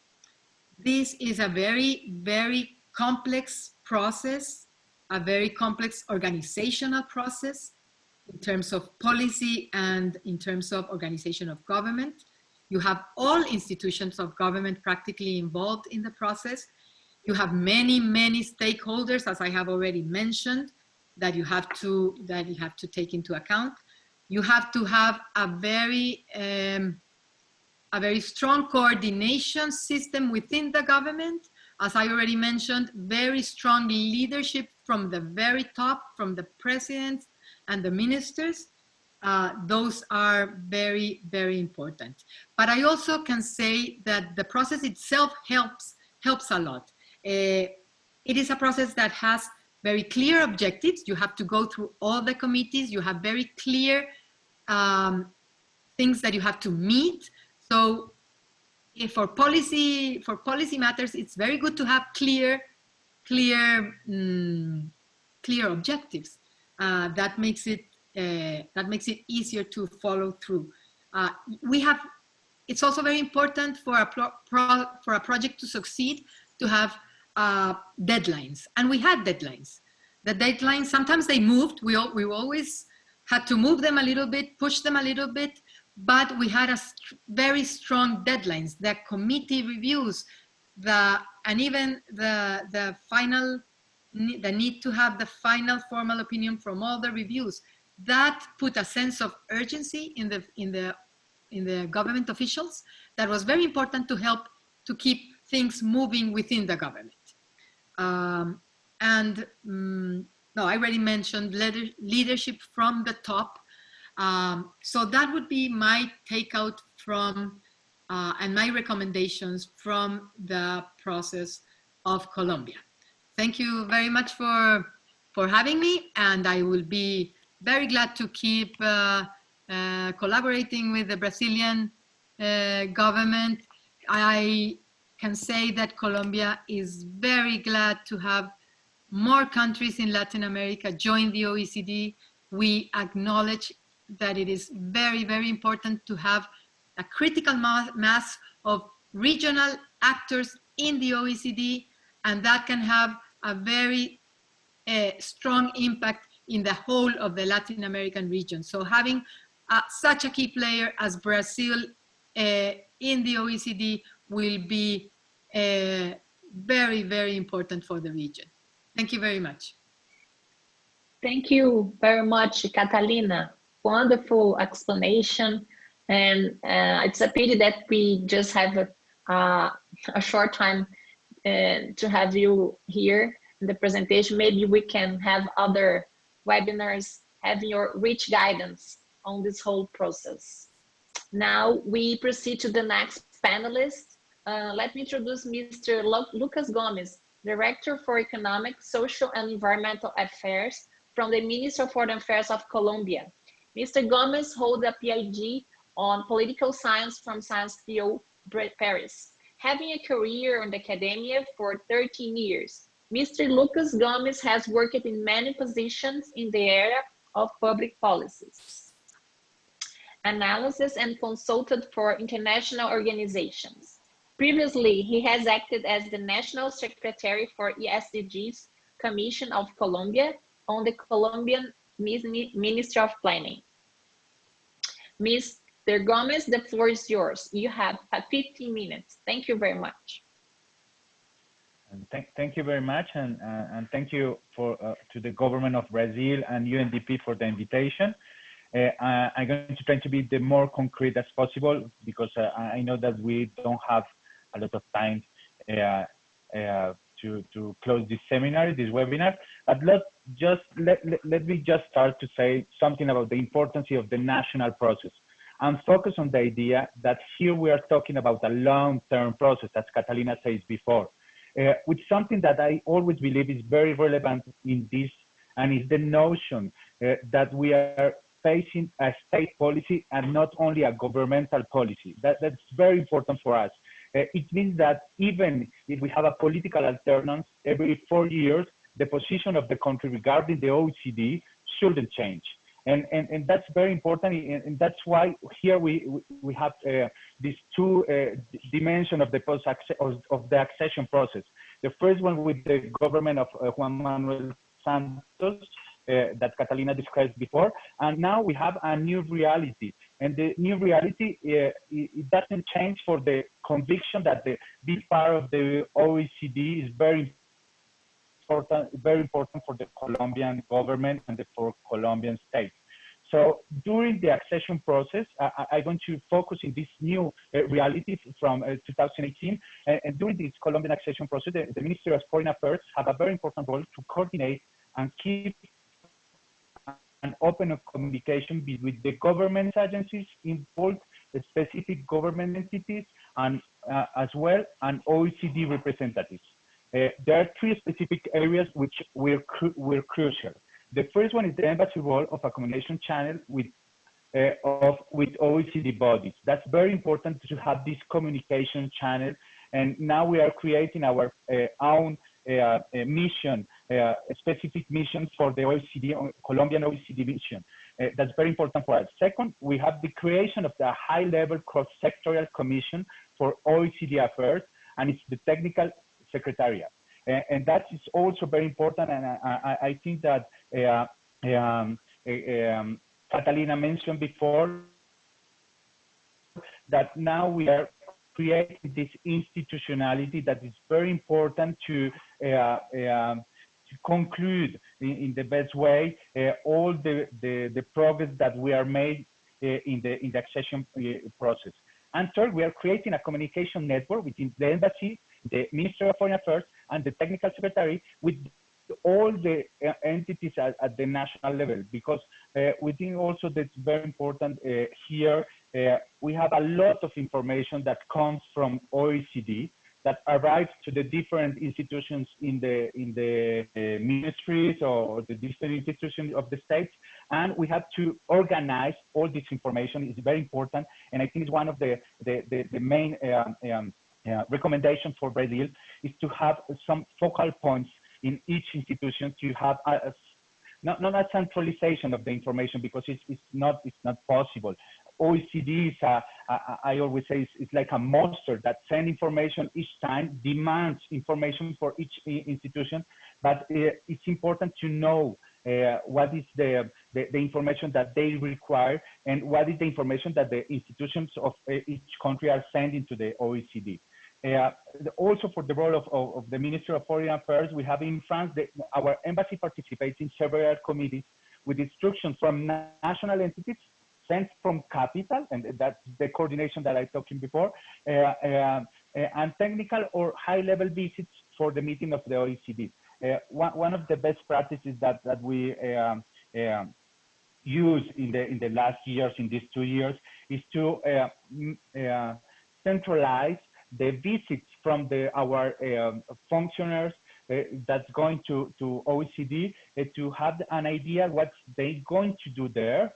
this is a very, very complex process, a very complex organizational process in terms of policy and in terms of organization of government. You have all institutions of government practically involved in the process. You have many, many stakeholders, as I have already mentioned, that you have to take into account. You have to have a very strong coordination system within the government. As I already mentioned, very strong leadership from the very top, from the president and the ministers. Those are very, very important. But I also can say that the process itself helps a lot. It is a process that has very clear objectives. You have to go through all the committees. You have very clear things that you have to meet. So for policy matters, it's very good to have clear objectives. That makes it easier to follow through. It's also very important for a project to succeed to have deadlines, and we had deadlines. The deadlines, sometimes they moved. We always had to move them a little bit, push them a little bit, but we had very strong deadlines. The committee reviews, and even the need to have the final formal opinion from all the reviews. That put a sense of urgency in the government officials. That was very important to help to keep things moving within the government. No, I already mentioned leadership from the top. So that would be my takeout from and my recommendations from the process of Colombia. Thank you very much for having me, and I will be very glad to keep collaborating with the Brazilian government. I can say that Colombia is very glad to have more countries in Latin America join the OECD. we acknowledge that it is very, very important to have a critical mass of regional actors in the OECD, and that can have a very strong impact in the whole of the Latin American region. So having such a key player as Brazil in the OECD will be very, very important for the region. Thank you very much. Thank you very much, Catalina. Wonderful explanation. And it's a pity that we just have a short time to have you here in the presentation. Maybe we can have other webinars having your rich guidance on this whole process. Now we proceed to the next panelist. Let me introduce Mr. Lucas Gomez, Director for Economic, Social and Environmental Affairs from the Ministry of Foreign Affairs of Colombia. Mr. Gomez holds a PhD on Political Science from Sciences Po Paris, having a career in academia for 13 years. Mr. Lucas Gomez has worked in many positions in the area of public policies, analysis, and consulted for international organizations. Previously, he has acted as the National Secretary for SDGs Commission of Colombia on the Colombian Ministry of Planning. Mr. Gomez, the floor is yours. You have 15 minutes. Thank you very much. And thank you very much, and thank you to the government of Brazil and UNDP for the invitation. I'm going to try to be the more concrete as possible, because I know that we don't have a lot of time to close this seminar, this webinar. But let me just start to say something about the importance of the national process, and focus on the idea that here we are talking about a long-term process, as Catalina said before, with something that I always believe is very relevant in this, and is the notion that we are facing a state policy and not only a governmental policy. That's very important for us. It means that even if we have a political alternance every 4 years, the position of the country regarding the OECD shouldn't change. And that's very important, and that's why here we have these two dimensions of the accession process. The first one with the government of Juan Manuel Santos, that Catalina described before, and now we have a new reality. And the new reality, it doesn't change for the conviction that the big part of the OECD is very important for the Colombian government and for Colombian state. So during the accession process, I'm going to focus in this new reality from 2018. And during this Colombian accession process, the Ministry of Foreign Affairs have a very important role to coordinate and keep an open communication between the government agencies involved, the specific government entities, and as well and OECD representatives. There are three specific areas which were crucial. The first one is the embassy role of a communication channel with OECD bodies. That's very important to have this communication channel. And now we are creating our own mission, a specific mission for the OECD, Colombian OECD mission. That's very important for us. Second, we have the creation of the high-level cross-sectorial commission for OECD affairs, and it's the technical secretariat. And that is also very important, and I think that Catalina mentioned before that now we are creating this institutionality that is very important to conclude in the best way all the progress that we are made in the accession process. And third, we are creating a communication network between the embassy, the Ministry of Foreign Affairs, and the Technical Secretary with all the entities at the national level, because we think also that's very important here. We have a lot of information that comes from OECD that arrives to the different institutions in the ministries or the different institutions of the states, and we have to organize all this information. It's very important, and I think it's one of the main recommendation for Brazil is to have some focal points in each institution to have not a centralization of the information, because it's not possible. OECD is I always say it's like a monster that sends information each time, demands information for each institution, but it's important to know what is the information that they require, and what is the information that the institutions of each country are sending to the OECD. Also, for the role of the Ministry of Foreign Affairs, we have in France, our embassy participates in several committees with instructions from national entities sent from capital, and that's the coordination that I talked about before, and technical or high-level visits for the meeting of the OECD. One of the best practices that we use in the last years, in these 2 years, is to centralize the visits from our functionaries that's going to OECD to have an idea what they're going to do there,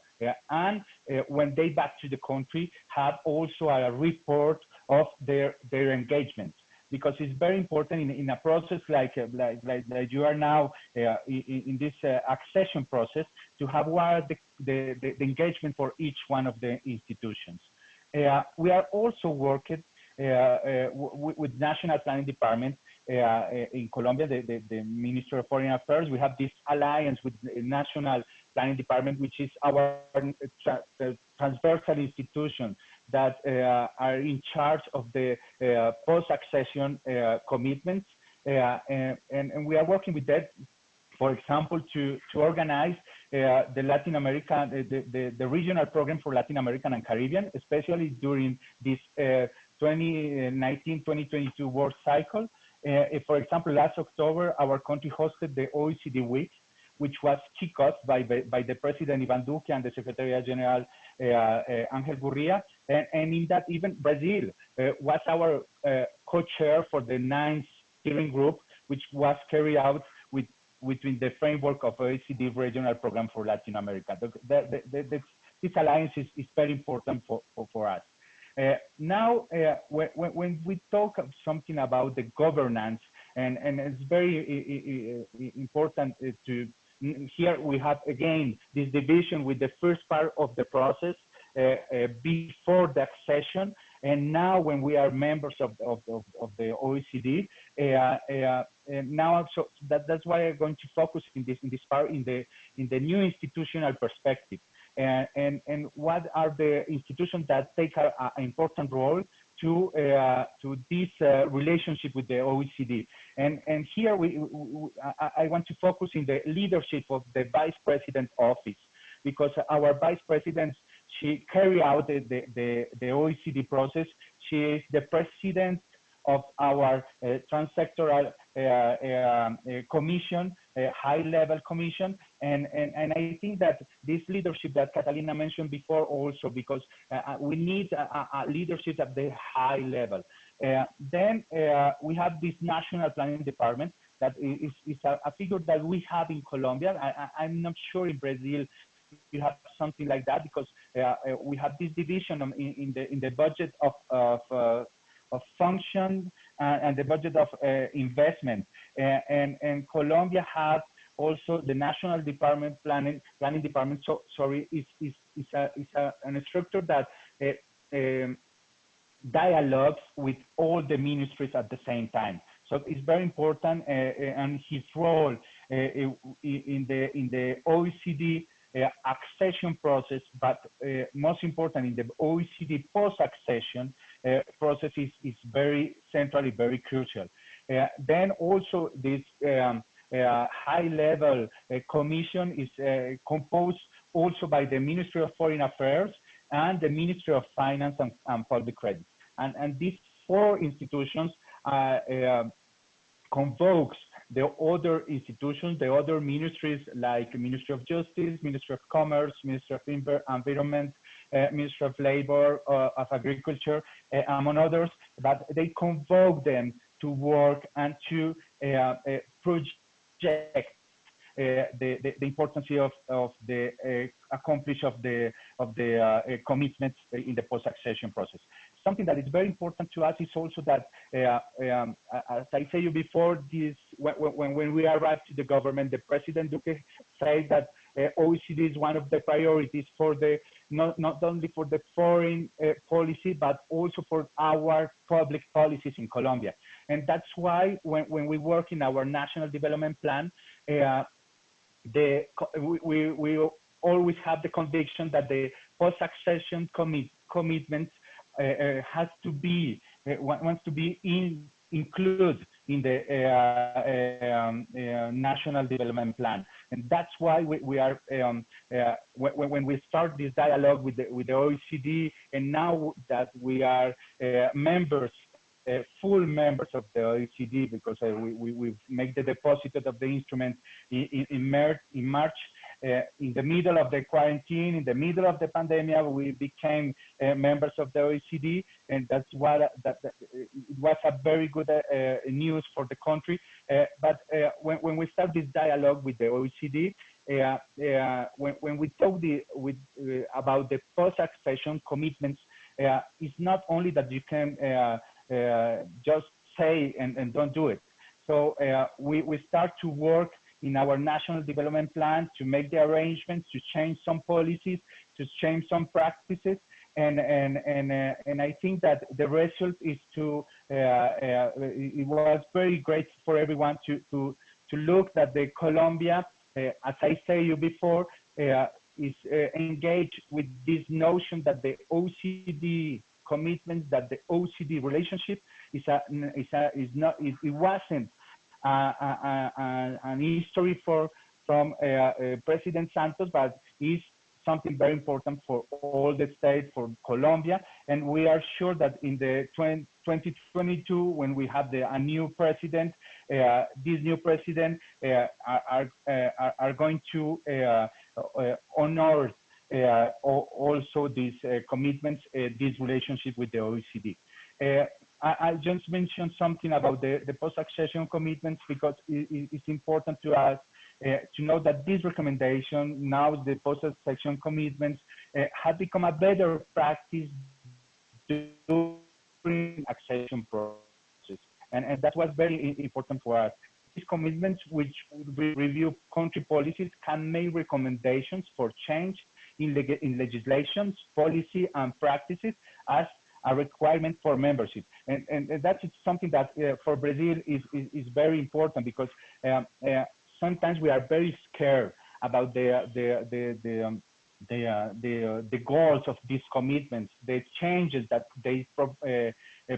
and when they back to the country, have also a report of their engagement. Because it's very important in a process like you are now in this accession process, to have what the engagement for each one of the institutions. We are also working with National Planning Department in Colombia, the Ministry of Foreign Affairs. We have this alliance with the National Planning Department, which is our transversal institution that are in charge of the post-accession commitments. And we are working with that, for example, to organize the Latin America, the regional program for Latin American and Caribbean, especially during this 2019-2022 work cycle. For example, last October, our country hosted the OECD Week, which was kicked off by the President Ivan Duque and the Secretary General Angel Gurria. And in that, even Brazil was our co-chair for the 9th steering group, which was carried out within the framework of OECD Regional Program for Latin America. This alliance is very important for us. Now, when we talk of something about the governance, and it's very important to, here we have again this division with the first part of the process before the accession, and now when we are members of the OECD, and now so that's why I'm going to focus in this part in the new institutional perspective. And what are the institutions that take an important role to this relationship with the OECD? And here I want to focus in the leadership of the Vice President office, because our Vice President, she carry out the OECD process. She is the President of our transsectoral commission, high-level commission, and I think that this leadership that Catalina mentioned before also, because we need a leadership at the high level. Then we have this National Planning Department that is a figure that we have in Colombia. I'm not sure in Brazil you have something like that, because we have this division in the budget of function and the budget of investment, and Colombia has also the National Department Planning Department. So sorry, is an structure that dialogues with all the ministries at the same time. So it's very important, and his role in the OECD accession process, but most important in the OECD post-accession process is very centrally, very crucial. Then also this high-level commission is composed also by the Ministry of Foreign Affairs and the Ministry of Finance and Public Credit. And these four institutions convokes the other institutions, the other ministries like Ministry of Justice, Ministry of Commerce, Ministry of Environment, Ministry of Labor, of Agriculture, among others, but they convoke them to work and to project the importance of the accomplish of the commitments in the post-accession process. something that is very important to us is also that, as I said you before, this when we arrived to the government, the President Duque said that OECD is one of the priorities for the not only for the foreign policy, but also for our public policies in Colombia. And that's why when we work in our national development plan, we always have the conviction that the post-accession commitments has to be wants to be included in the national development plan, and that's why we are when we start this dialogue with the OECD, and now that we are members. Full members of the OECD, because we make the deposit of the instrument in March. In the middle of the quarantine, in the middle of the pandemic, we became members of the OECD, and that's what it was a very good news for the country. But when we start this dialogue with the OECD, when we talk about the post-accession commitments, it's not only that you can just say and don't do it. So we start to work in our national development plan to make the arrangements, to change some policies, to change some practices, and I think that the result is it was very great for everyone to look that the Colombia, as I say you before, is engaged with this notion that the OECD commitment, that the OECD relationship it wasn't an history from President Santos, but is something very important for all the states, for Colombia, and we are sure that in the 2022, when we have a new president, this new president are going to honor also these commitments, this relationship with the OECD. I just mentioned something about the post-accession commitments because it's important to us to know that this recommendation, now the post-accession commitments, have become a better practice during accession process, and that was very important for us. These commitments, which review country policies, can make recommendations for change in legislations, policy, and practices as a requirement for membership, and that's something that for Brazil is very important, because sometimes we are very scared about the goals of these commitments, the changes that they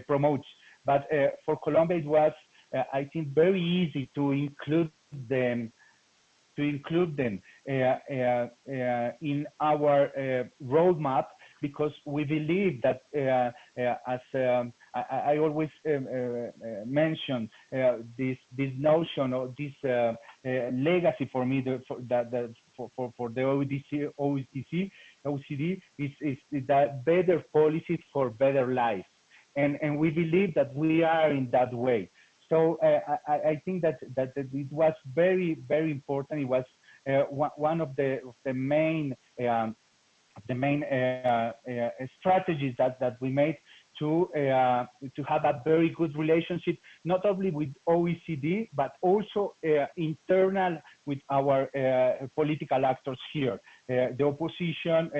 promote. But for Colombia, it was I think very easy to include them in our roadmap, because we believe that, as I always mention, this notion or this legacy for me for the OECD is that better policies for better life, and we believe that we are in that way. So I think that it was very, very important. It was one of the main strategies that we made to have a very good relationship, not only with OECD, but also internal with our political actors here, the opposition,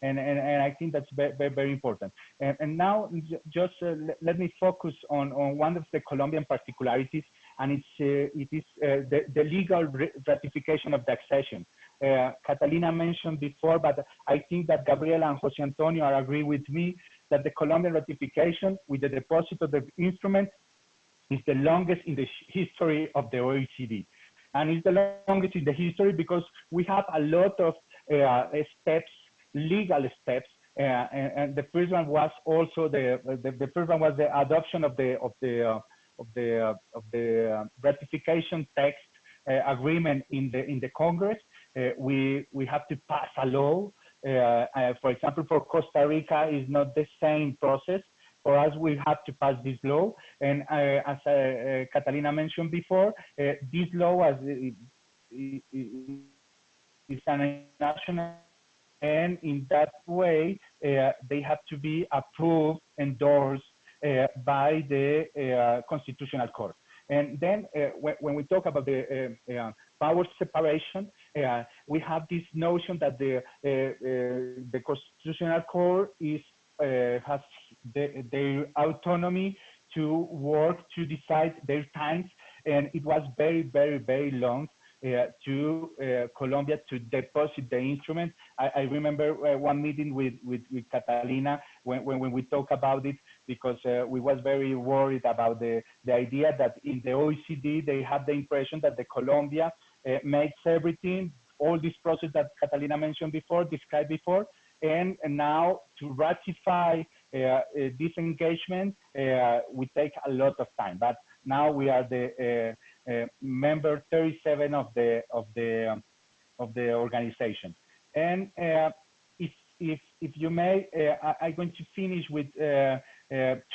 and I think that's very, very important. And now just let me focus on one of the Colombian particularities, and it is the legal ratification of the accession. Catalina mentioned before, but I think that Gabriela and Jose Antonio agree with me that the Colombian ratification with the deposit of the instrument is the longest in the history of the OECD. And it's the longest in the history because we have a lot of steps, legal steps, and the first one was also the first one was the adoption of the ratification text agreement in the Congress. We have to pass a law. For example, for Costa Rica, is not the same process. For us, we have to pass this law. And as Catalina mentioned before, this law is a national and in that way, they have to be approved, endorsed by the Constitutional Court. And then when we talk about the power separation, we have this notion that the Constitutional Court has their autonomy to work, to decide their times, and it was very, very, very long to Colombia to deposit the instrument. I remember one meeting with Catalina when we talk about it, because we was very worried about the idea that in the OECD, they have the impression that the Colombia makes everything, all this process that Catalina mentioned before, described before, and now to ratify this engagement, we take a lot of time. But now we are the member 37 of the organization. And if you may, I'm going to finish with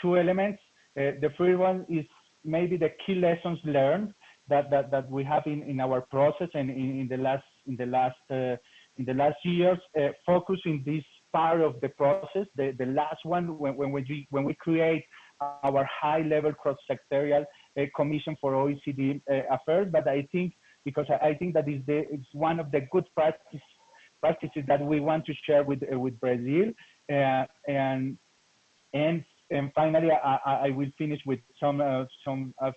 two elements. The first one is maybe the key lessons learned that we have in our process and in the last years. Focus in this part of the process, the last one, when we create our high-level cross-sectorial commission for OECD affairs. But I think, because I think that it's one of the good practices that we want to share with Brazil. And finally, I will finish with a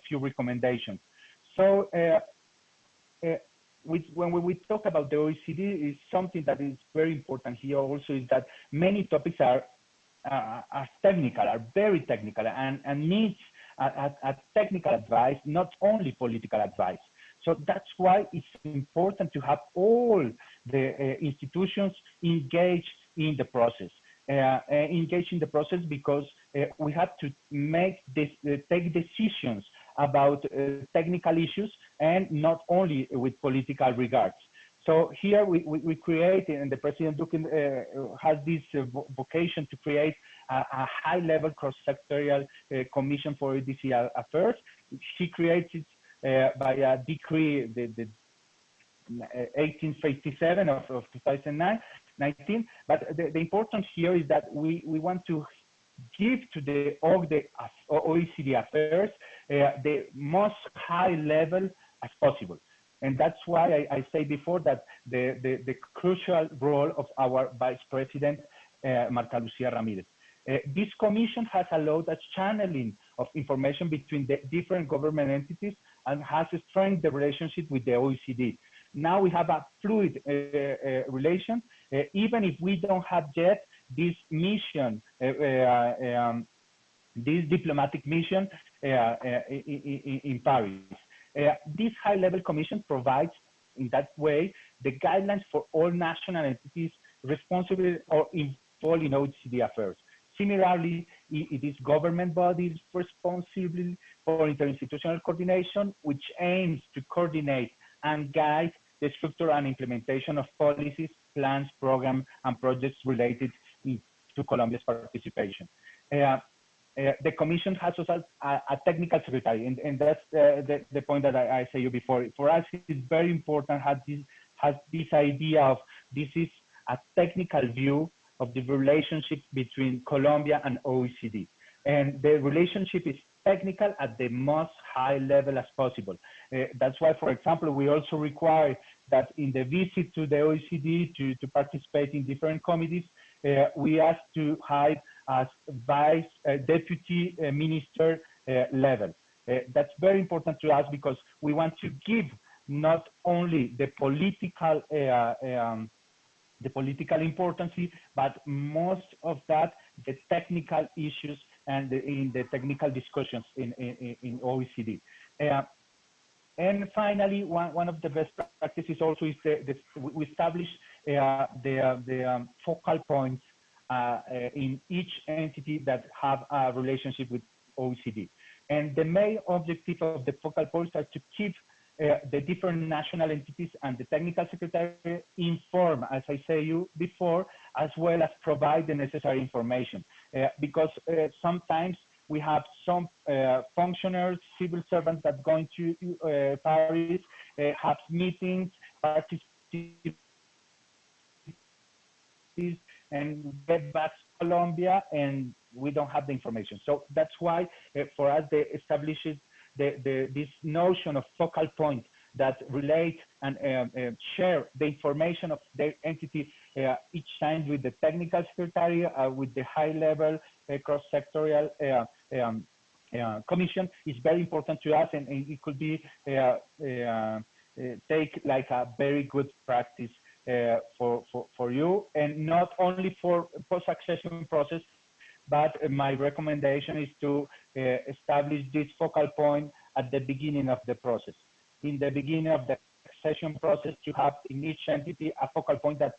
few recommendations. So when we talk about the OECD, is something that is very important here also is that many topics are technical, are very technical, and needs a technical advice, not only political advice. So that's why it's important to have all the institutions engaged in the process. Because we have to take decisions about technical issues and not only with political regards. So here we create, and the President Duque has this vocation to create a high-level cross-sectorial commission for EDC affairs. She creates it by a decree, the 1857 of 2019. But the importance here is that we want to give to the OECD affairs the most high level as possible. And that's why I say before that the crucial role of our Vice President, Marta Lucia Ramirez. This commission has allowed a channeling of information between the different government entities and has strengthened the relationship with the OECD. Now we have a fluid relation, even if we don't have yet this mission, this diplomatic mission in Paris. This high-level commission provides, in that way, the guidelines for all national entities responsible or involved in OECD affairs. Similarly, it is government bodies responsible for interinstitutional coordination, which aims to coordinate and guide the structure and implementation of policies, plans, programs, and projects related to Colombia's participation. The Commission has also a technical secretary, and that's the point that I said you before. For us, it's very important has this idea of this is a technical view of the relationship between Colombia and OECD. And the relationship is technical at the most high level as possible. That's why, for example, we also require that in the visit to the OECD to participate in different committees, we ask to hire as vice deputy minister level. That's very important to us because we want to give not only the political importance, but most of that, the technical issues and in the technical discussions in OECD. And finally, one of the best practices also is we establish the focal points in each entity that have a relationship with OECD. And the main objective of the focal points are to keep the different national entities and the technical secretary informed, as I say you before, as well as provide the necessary information. Because sometimes we have some functionaries, civil servants that going to Paris, have meetings, participate and get back to Colombia, and we don't have the information. So that's why for us, they established this notion of focal point that relate and share the information of their entity each time with the technical secretary, with the high level cross-sectorial commission is very important to us, and it could be take like a very good practice for you, and not only for post-accession process, but my recommendation is to establish this focal point at the beginning of the process. In the beginning of the accession process, you have in each entity a focal point that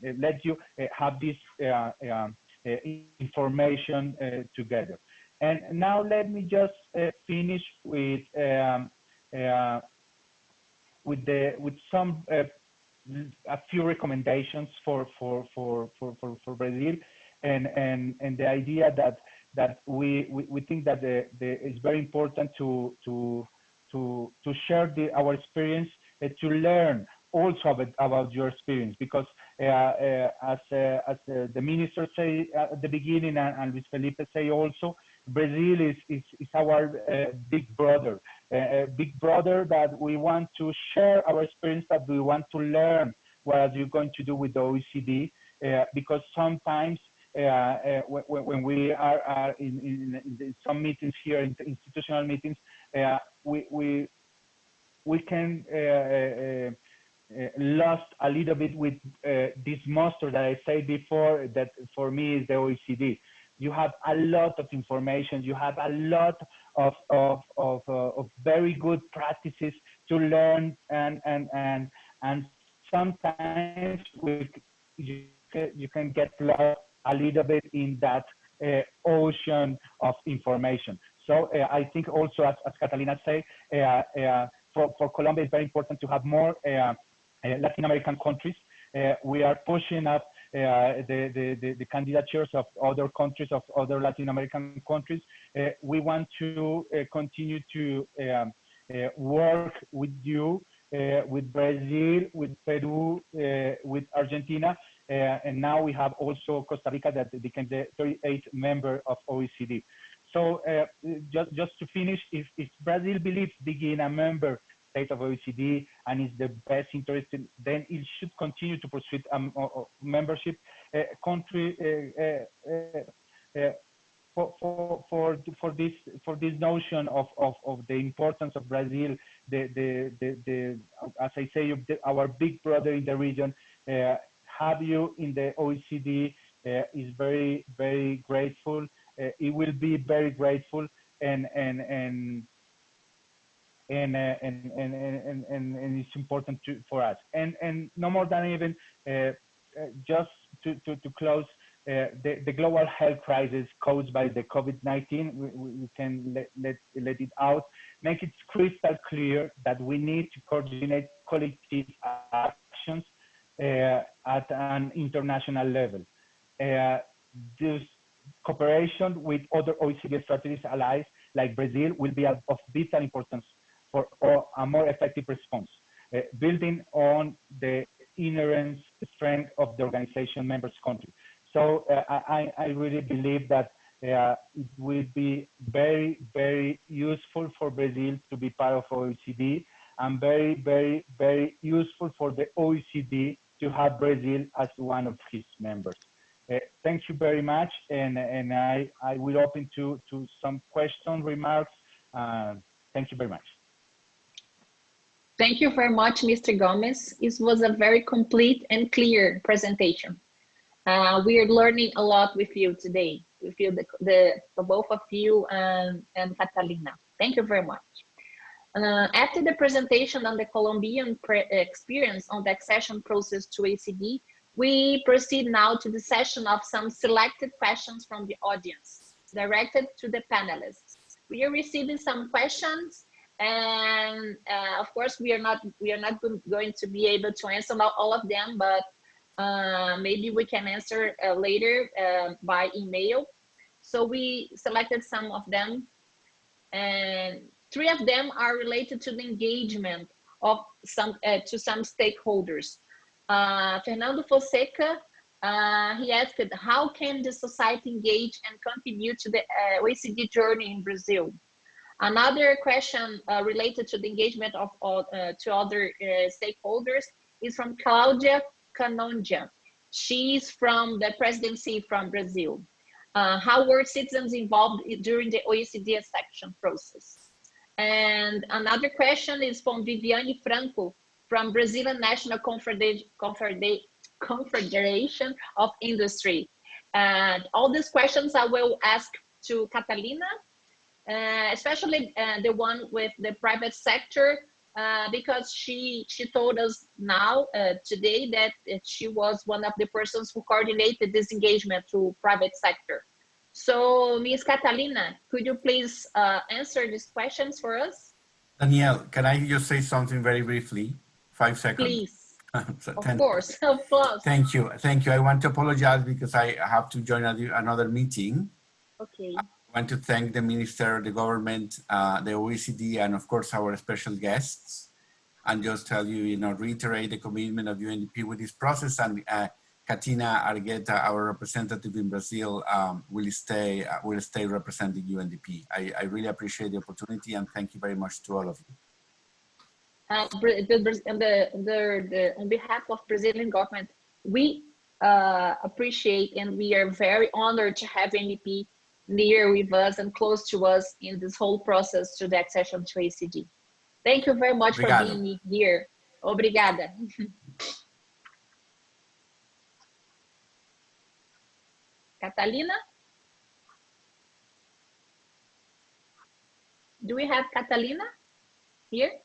lets you have this information together. And now let me just finish with some a few recommendations for Brazil, and the idea that we think that it's very important to share our experience, to learn also about your experience, because as the minister say at the beginning, and Luis Felipe say also, Brazil is our big brother that we want to share our experience, that we want to learn what are you going to do with the OECD, because sometimes when we are in some meetings here, in institutional meetings, we can lost a little bit with this monster that I said before, that for me is the OECD. You have a lot of information, you have a lot of very good practices to learn, and sometimes you can get lost a little bit in that ocean of information. So I think also, as Catalina said, for Colombia, it's very important to have more Latin American countries. We are pushing up the candidatures of other countries, of other Latin American countries. We want to continue to work with you, with Brazil, with Peru, with Argentina, and now we have also Costa Rica that became the 38th member of OECD. So just to finish, if Brazil believes being a member state of OECD and is the best interested, then it should continue to pursue membership. Country for this notion of the importance of Brazil, as I say, our big brother in the region, have you in the OECD is very, very grateful. It will be very grateful, and it's important for us. And no more than even just to close, the global health crisis caused by the COVID-19, we can let it out, make it crystal clear that we need to coordinate collective actions at an international level. This cooperation with other OECD strategies allies like Brazil will be of vital importance for a more effective response, building on the inherent strength of the organization members country. So I really believe that it will be very, very useful for Brazil to be part of OECD, and very, very, very useful for the OECD to have Brazil as one of his members. Thank you very much, and I will open to some question remarks. Thank you very much. Thank you very much, Mr. Gomez. It was a very complete and clear presentation. We are learning a lot with you today, with you, the both of you and Catalina. Thank you very much. After the presentation on the Colombian experience on the accession process to OECD, we proceed now to the session of some selected questions from the audience, directed to the panelists. We are receiving some questions, and of course, we are not going to be able to answer all of them, but maybe we can answer later by email. So we selected some of them, and 3 of them are related to the engagement of some stakeholders. Fernando Fonseca, he asked, how can the society engage and contribute to the OECD journey in Brazil? Another question related to the engagement of to other stakeholders is from Claudia Canongia. She's from the Presidency from Brazil. How were citizens involved during the OECD accession process? And another question is from Viviane Franco from Brazilian National Confederation of Industry. And all these questions I will ask to Catalina, especially the one with the private sector, because she told us now today that she was one of the persons who coordinated this engagement to private sector. So Ms. Catalina, could you please answer these questions for us? Danielle, can I just say something very briefly? 5 seconds. Please. So Of course, of course. Thank you. Thank you. I want to apologize because I have to join another meeting. Okay. I want to thank the minister, the government, the OECD, and of course our special guests, and just tell you, reiterate the commitment of UNDP with this process. And Katina Argueta, our representative in Brazil, will stay representing UNDP. I really appreciate the opportunity, and thank you very much to all of you. On behalf of Brazilian government, we appreciate and we are very honored to have UNDP near with us and close to us in this whole process to the accession to OECD. Thank you very much for being here. Obrigada. Catalina? Do we have Catalina here?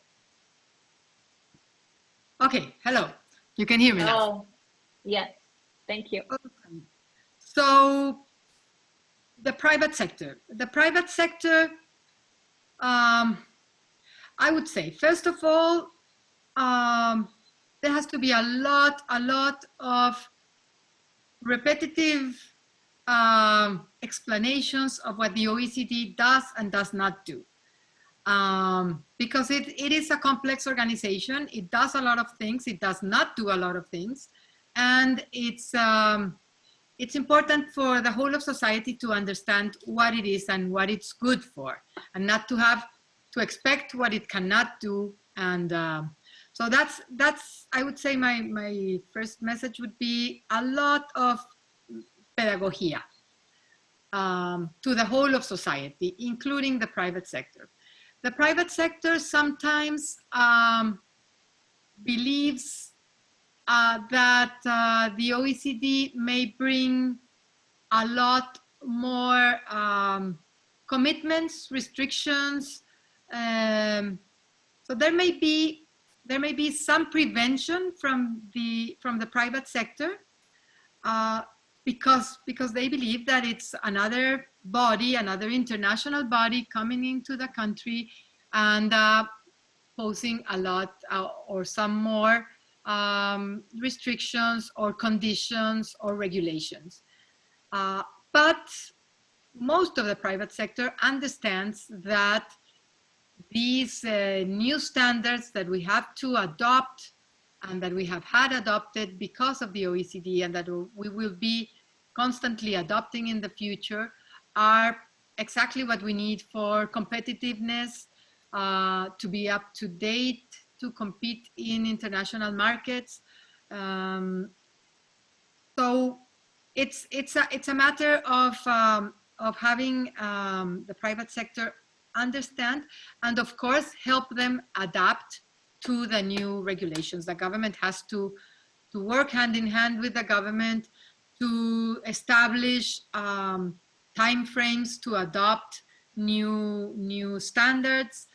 Okay, hello. You can hear me now. Oh, yes. Thank you. Okay. So the private sector. The private sector, I would say, first of all, there has to be a lot of repetitive explanations of what the OECD does and does not do. Because it is a complex organization. It does a lot of things. It does not do a lot of things. And it's important for the whole of society to understand what it is and what it's good for, and not to have to expect what it cannot do. And so that's I would say my first message would be a lot of pedagogia to the whole of society, including the private sector. The private sector sometimes believes that the OECD may bring a lot more commitments, restrictions. So there may be some prevention from the private sector because they believe that it's another body, another international body coming into the country and posing a lot or some more restrictions or conditions or regulations. But most of the private sector understands that these new standards that we have to adopt and that we have had adopted because of the OECD and that we will be constantly adopting in the future are exactly what we need for competitiveness, to be up to date, to compete in international markets. So it's a matter of having the private sector understand and of course help them adapt to the new regulations. The government has to work hand in hand with the government to establish time frames to adopt new standards.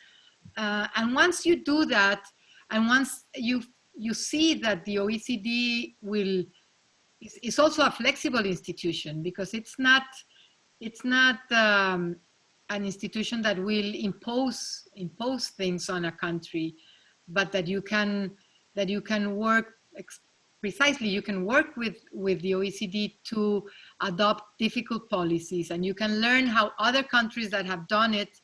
And once you do that, and once you see that the OECD is also a flexible institution, because it's not an institution that will impose things on a country, but that you can work precisely. You can work with the OECD to adopt difficult policies, and you can learn how other countries that have done it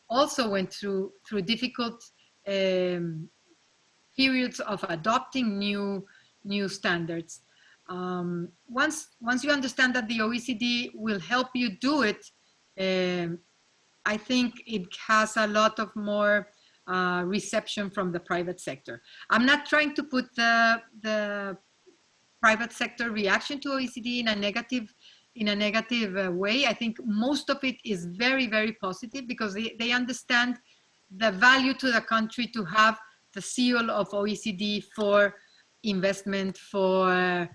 also went through difficult periods of adopting new standards. Once you understand that the OECD will help you do it, I think it has a lot of more reception from the private sector. I'm not trying to put the private sector reaction to OECD in a negative way. I think most of it is very, very positive because they understand the value to the country to have the seal of OECD for investment, for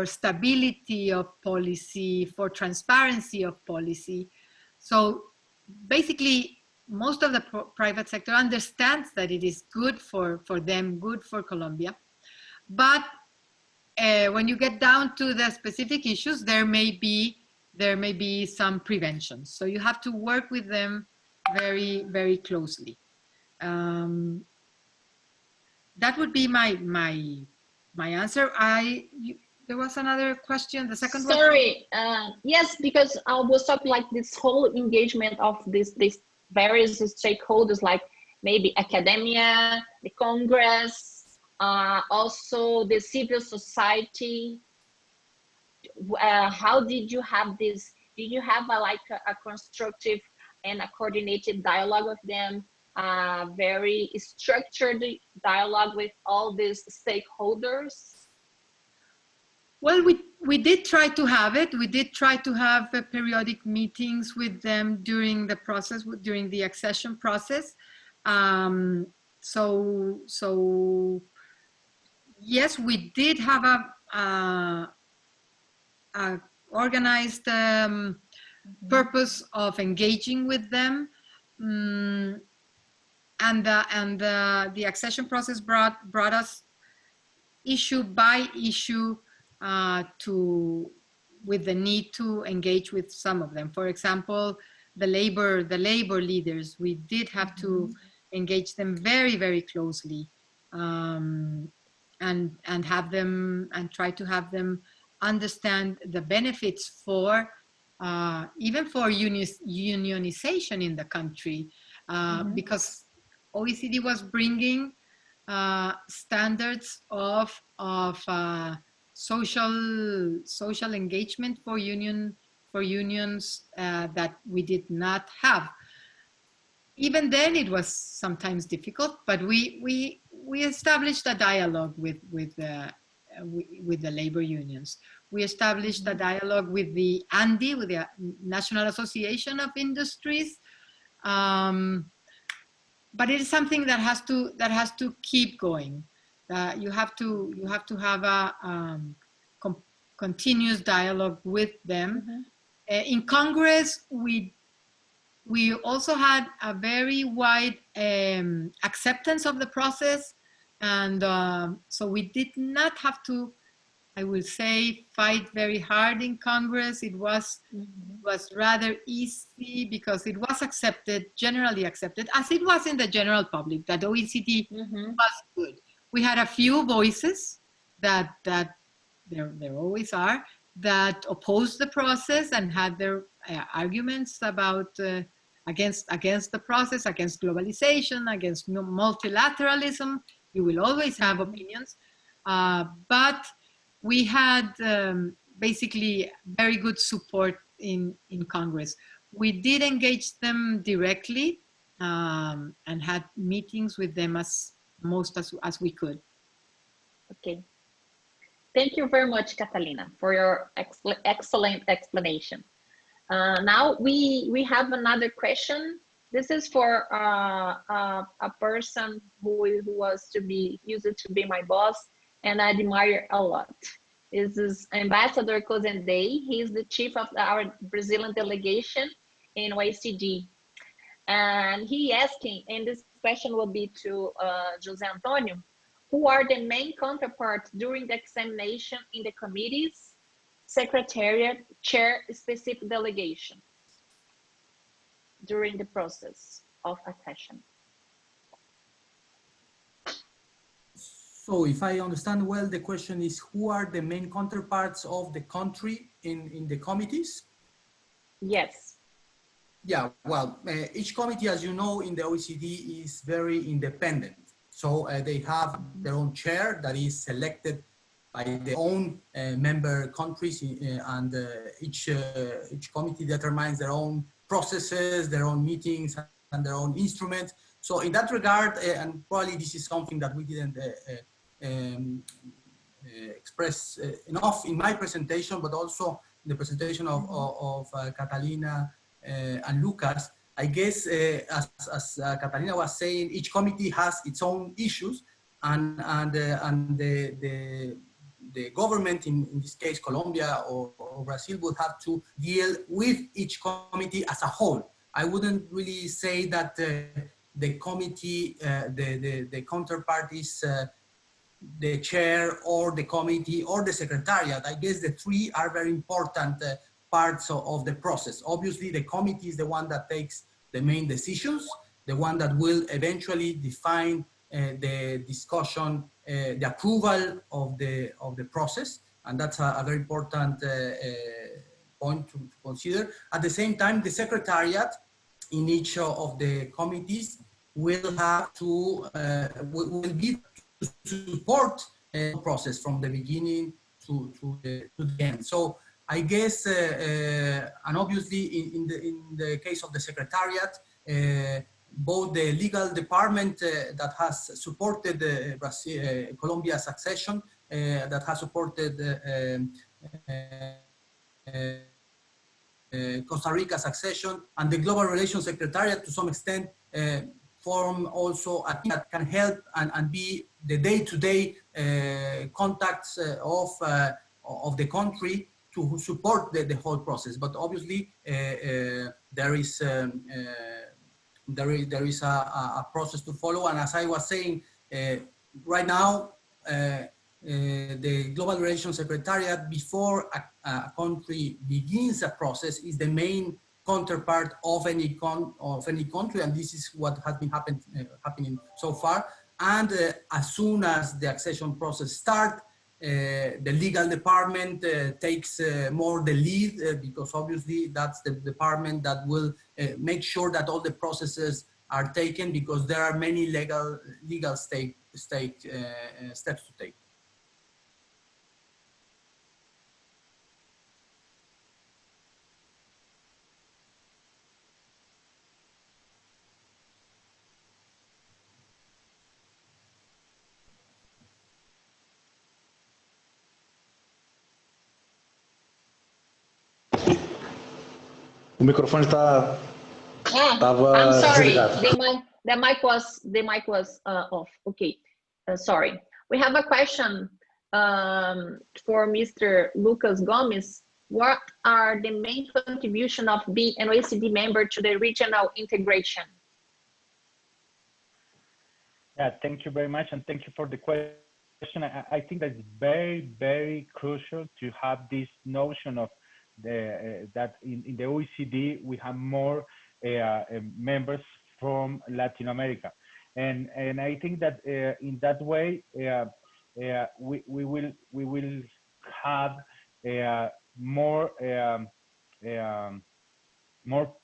stability of policy, for transparency of policy. So basically, most of the private sector understands that it is good for them, good for Colombia. But when you get down to the specific issues, there may be some prevention. So you have to work with them very, very closely. That would be my answer. There was another question. The second one. Sorry. Yes, because I was talking like this whole engagement of these various stakeholders, like maybe academia, the Congress, also the civil society. How did you have this? Did you have a constructive and a coordinated dialogue with them? Very structured dialogue with all these stakeholders? Well, we did try to have it. We did try to have periodic meetings with them during the process, during the accession process. So yes, we did have a organized purpose of engaging with them. And the accession process brought us issue by issue with the need to engage with some of them. For example, the labor leaders, we did have to engage them very, very closely, and have them, and try to have them understand the benefits for even for unionization in the country, because OECD was bringing standards of social engagement for unions that we did not have. Even then, it was sometimes difficult, but we established a dialogue with the labor unions. We established a dialogue with the ANDI, with the National Association of Industries. But it is something that has to keep going. You have to have a continuous dialogue with them. In Congress, we also had a very wide acceptance of the process, and so we did not have to, I will say, fight very hard in Congress. It was rather easy because it was generally accepted, as it was in the general public, that OECD was good. We had a few voices that there always are, that opposed the process and had their arguments about against the process, against globalization, against multilateralism. You will always have opinions, but we had basically very good support in Congress. We did engage them directly and had meetings with them as we could. Okay. Thank you very much, Catalina, for your excellent explanation. Now we have another question. This is for a person who used to be my boss, and I admire a lot. This is Ambassador Cozendei. He is the chief of our Brazilian delegation in OECD. And he asking, and this question will be to Jose Antonio, who are the main counterparts during the examination in the committees, secretariat, chair specific delegation during the process of accession? So if I understand well, the question is, who are the main counterparts of the country in the committees? Yes. Yeah, well, each committee, as you know, in the OECD is very independent. So they have their own chair that is selected by their own member countries, and each committee determines their own processes, their own meetings, and their own instruments. So in that regard, and probably this is something that we didn't express enough in my presentation, but also in the presentation of Catalina and Lucas, I guess, as Catalina was saying, each committee has its own issues, and the government, in this case Colombia or Brazil, would have to deal with each committee as a whole. I wouldn't really say that the committee, the counterpart is the chair or the committee or the secretariat. I guess the three are very important parts of the process. Obviously, the committee is the one that takes the main decisions, the one that will eventually define the discussion, the approval of the process, and that's a very important point to consider. At the same time, the secretariat in each of the committees will have to will be to support the process from the beginning to the end. So I guess, and obviously in the case of the secretariat, both the legal department that has supported Colombia's accession, that has supported Costa Rica's accession, and the Global Relations Secretariat to some extent form also a team that can help and be the day-to-day contacts of the country to support the whole process. But obviously there is a process to follow, and as I was saying, right now the Global Relations Secretariat, before a country begins a process, is the main counterpart of any country, and this is what has been happening so far. And as soon as the accession process starts, the legal department takes more the lead, because obviously that's the department that will make sure that all the processes are taken, because there are many legal steps to take. O microfone estava I'm sorry. desligado. The mic was off. Okay, sorry. We have a question for Mr. Lucas Gomes. What are the main contribution of being an OECD member to the regional integration? Yeah, thank you very much, and thank you for the question. I think that it's very, very crucial to have this notion of that in the OECD we have more members from Latin America, and I think that in that way we will have more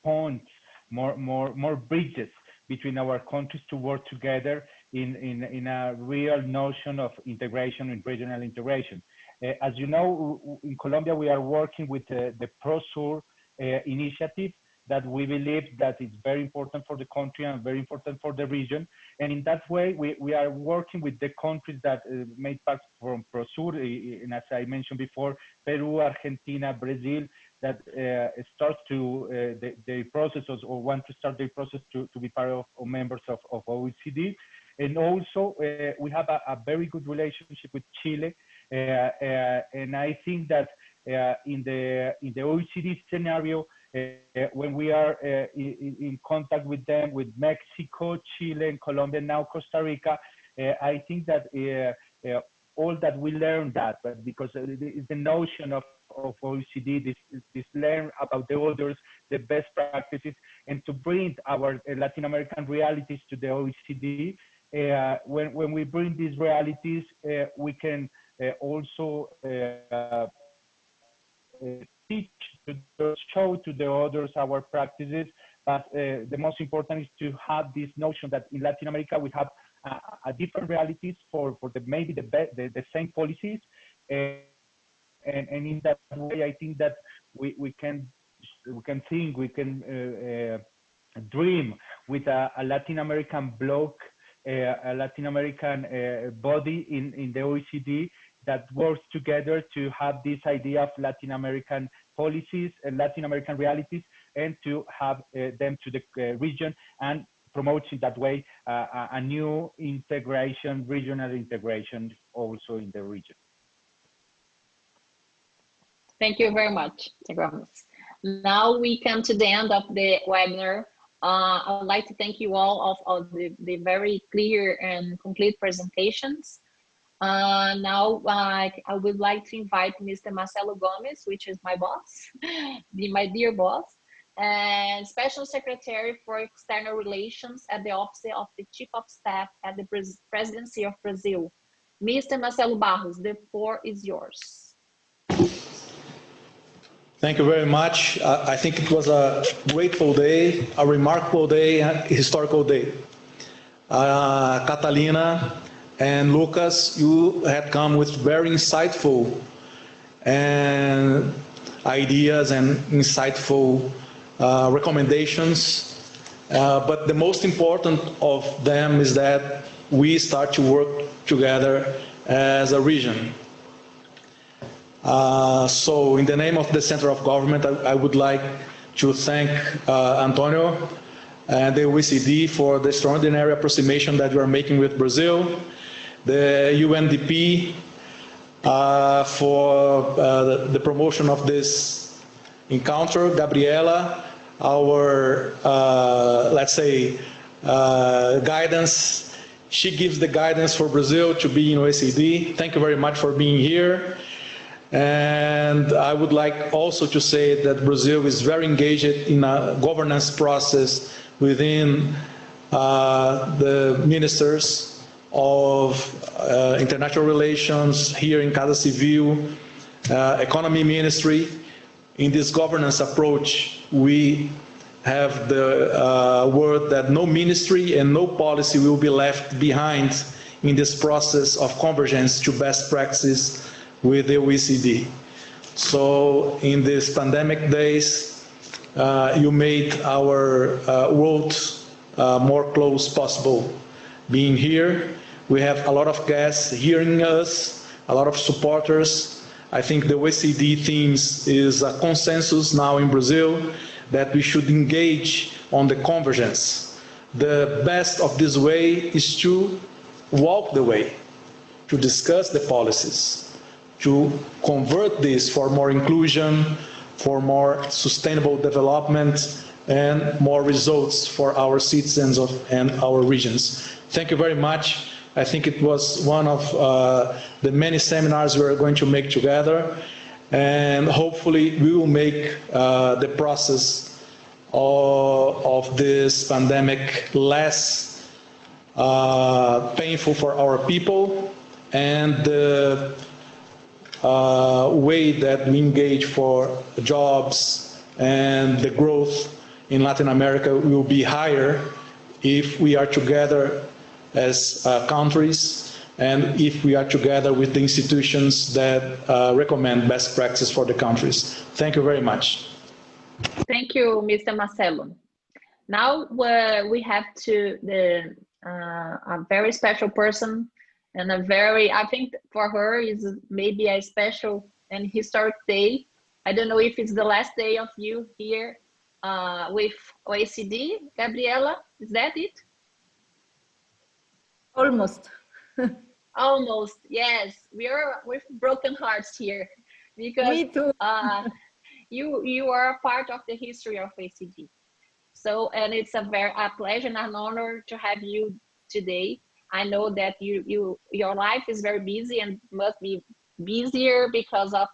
points, more bridges between our countries to work together in a real notion of integration and regional integration. As you know, in Colombia, we are working with the ProSur initiative that we believe that it's very important for the country and very important for the region. And in that way, we are working with the countries that made part from ProSur, and as I mentioned before, Peru, Argentina, Brazil, that start to the processes or want to start the process to be part of members of OECD. And also, we have a very good relationship with Chile. And I think that in the OECD scenario, when we are in contact with them, with Mexico, Chile, and Colombia, now Costa Rica, I think that all that we learn that, but because it's the notion of OECD, this learn about the others, the best practices, and to bring our Latin American realities to the OECD. When we bring these realities, we can also teach, show to the others our practices. But the most important is to have this notion that in Latin America we have different realities for maybe the same policies. And in that way, I think that we can dream with a Latin American bloc, a Latin American body in the OECD that works together to have this idea of Latin American policies and Latin American realities, and to have them to the region, and promotes in that way a new integration, regional integration also in the region. Thank you very much. Now we come to the end of the webinar. I would like to thank you all of the very clear and complete presentations. Now I would like to invite Mr. Marcelo Gomes, which is my boss, my dear boss, and Special Secretary for External Relations at the Office of the Chief of Staff at the Presidency of Brazil. Mr. Marcelo Barros, the floor is yours. Thank you very much. I think it was a grateful day, a remarkable day, a historical day. Catalina and Lucas, you had come with very insightful and ideas and insightful recommendations. But the most important of them is that we start to work together as a region. So in the name of the Center of Government, I would like to thank Antonio and the OECD for the extraordinary approximation that we are making with Brazil, the UNDP for the promotion of this encounter, Gabriela, our, let's say, guidance. She gives the guidance for Brazil to be in OECD. Thank you very much for being here. And I would like also to say that Brazil is very engaged in a governance process within the ministers of international relations here in Casa Civil, economy ministry. In this governance approach, we have the word that no ministry and no policy will be left behind in this process of convergence to best practices with the OECD. So in these pandemic days, you made our world more close possible. Being here, we have a lot of guests hearing us, a lot of supporters. I think the OECD themes is a consensus now in Brazil that we should engage on the convergence. The best of this way is to walk the way, to discuss the policies, to convert this for more inclusion, for more sustainable development, and more results for our citizens and our regions. Thank you very much. I think it was one of the many seminars we're going to make together, and hopefully we will make the process of this pandemic less painful for our people, and the way that we engage for jobs and the growth in Latin America will be higher if we are together as countries, and if we are together with the institutions that recommend best practice for the countries. Thank you very much. Thank you, Mr. Marcelo. Now we have a very special person, and I think for her is maybe a special and historic day. I don't know if it's the last day of you here with OECD. Gabriela, is that it? Almost. Almost, yes. We're with broken hearts here because Me too. you are a part of the history of OECD. So, and it's a pleasure and an honor to have you today. I know that your life is very busy and must be busier because of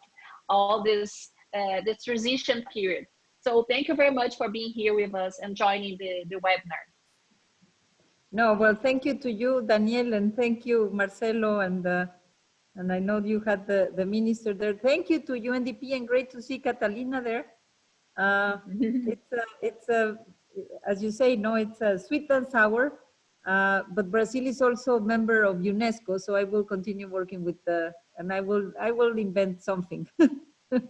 all this the transition period. So thank you very much for being here with us and joining the webinar. No, well, thank you to you, Daniel, and thank you, Marcelo, and I know you had the minister there. Thank you to UNDP, and great to see Catalina there. It's as you say, no, it's sweet and sour. But Brazil is also a member of UNESCO, so I will continue working with and I will invent something.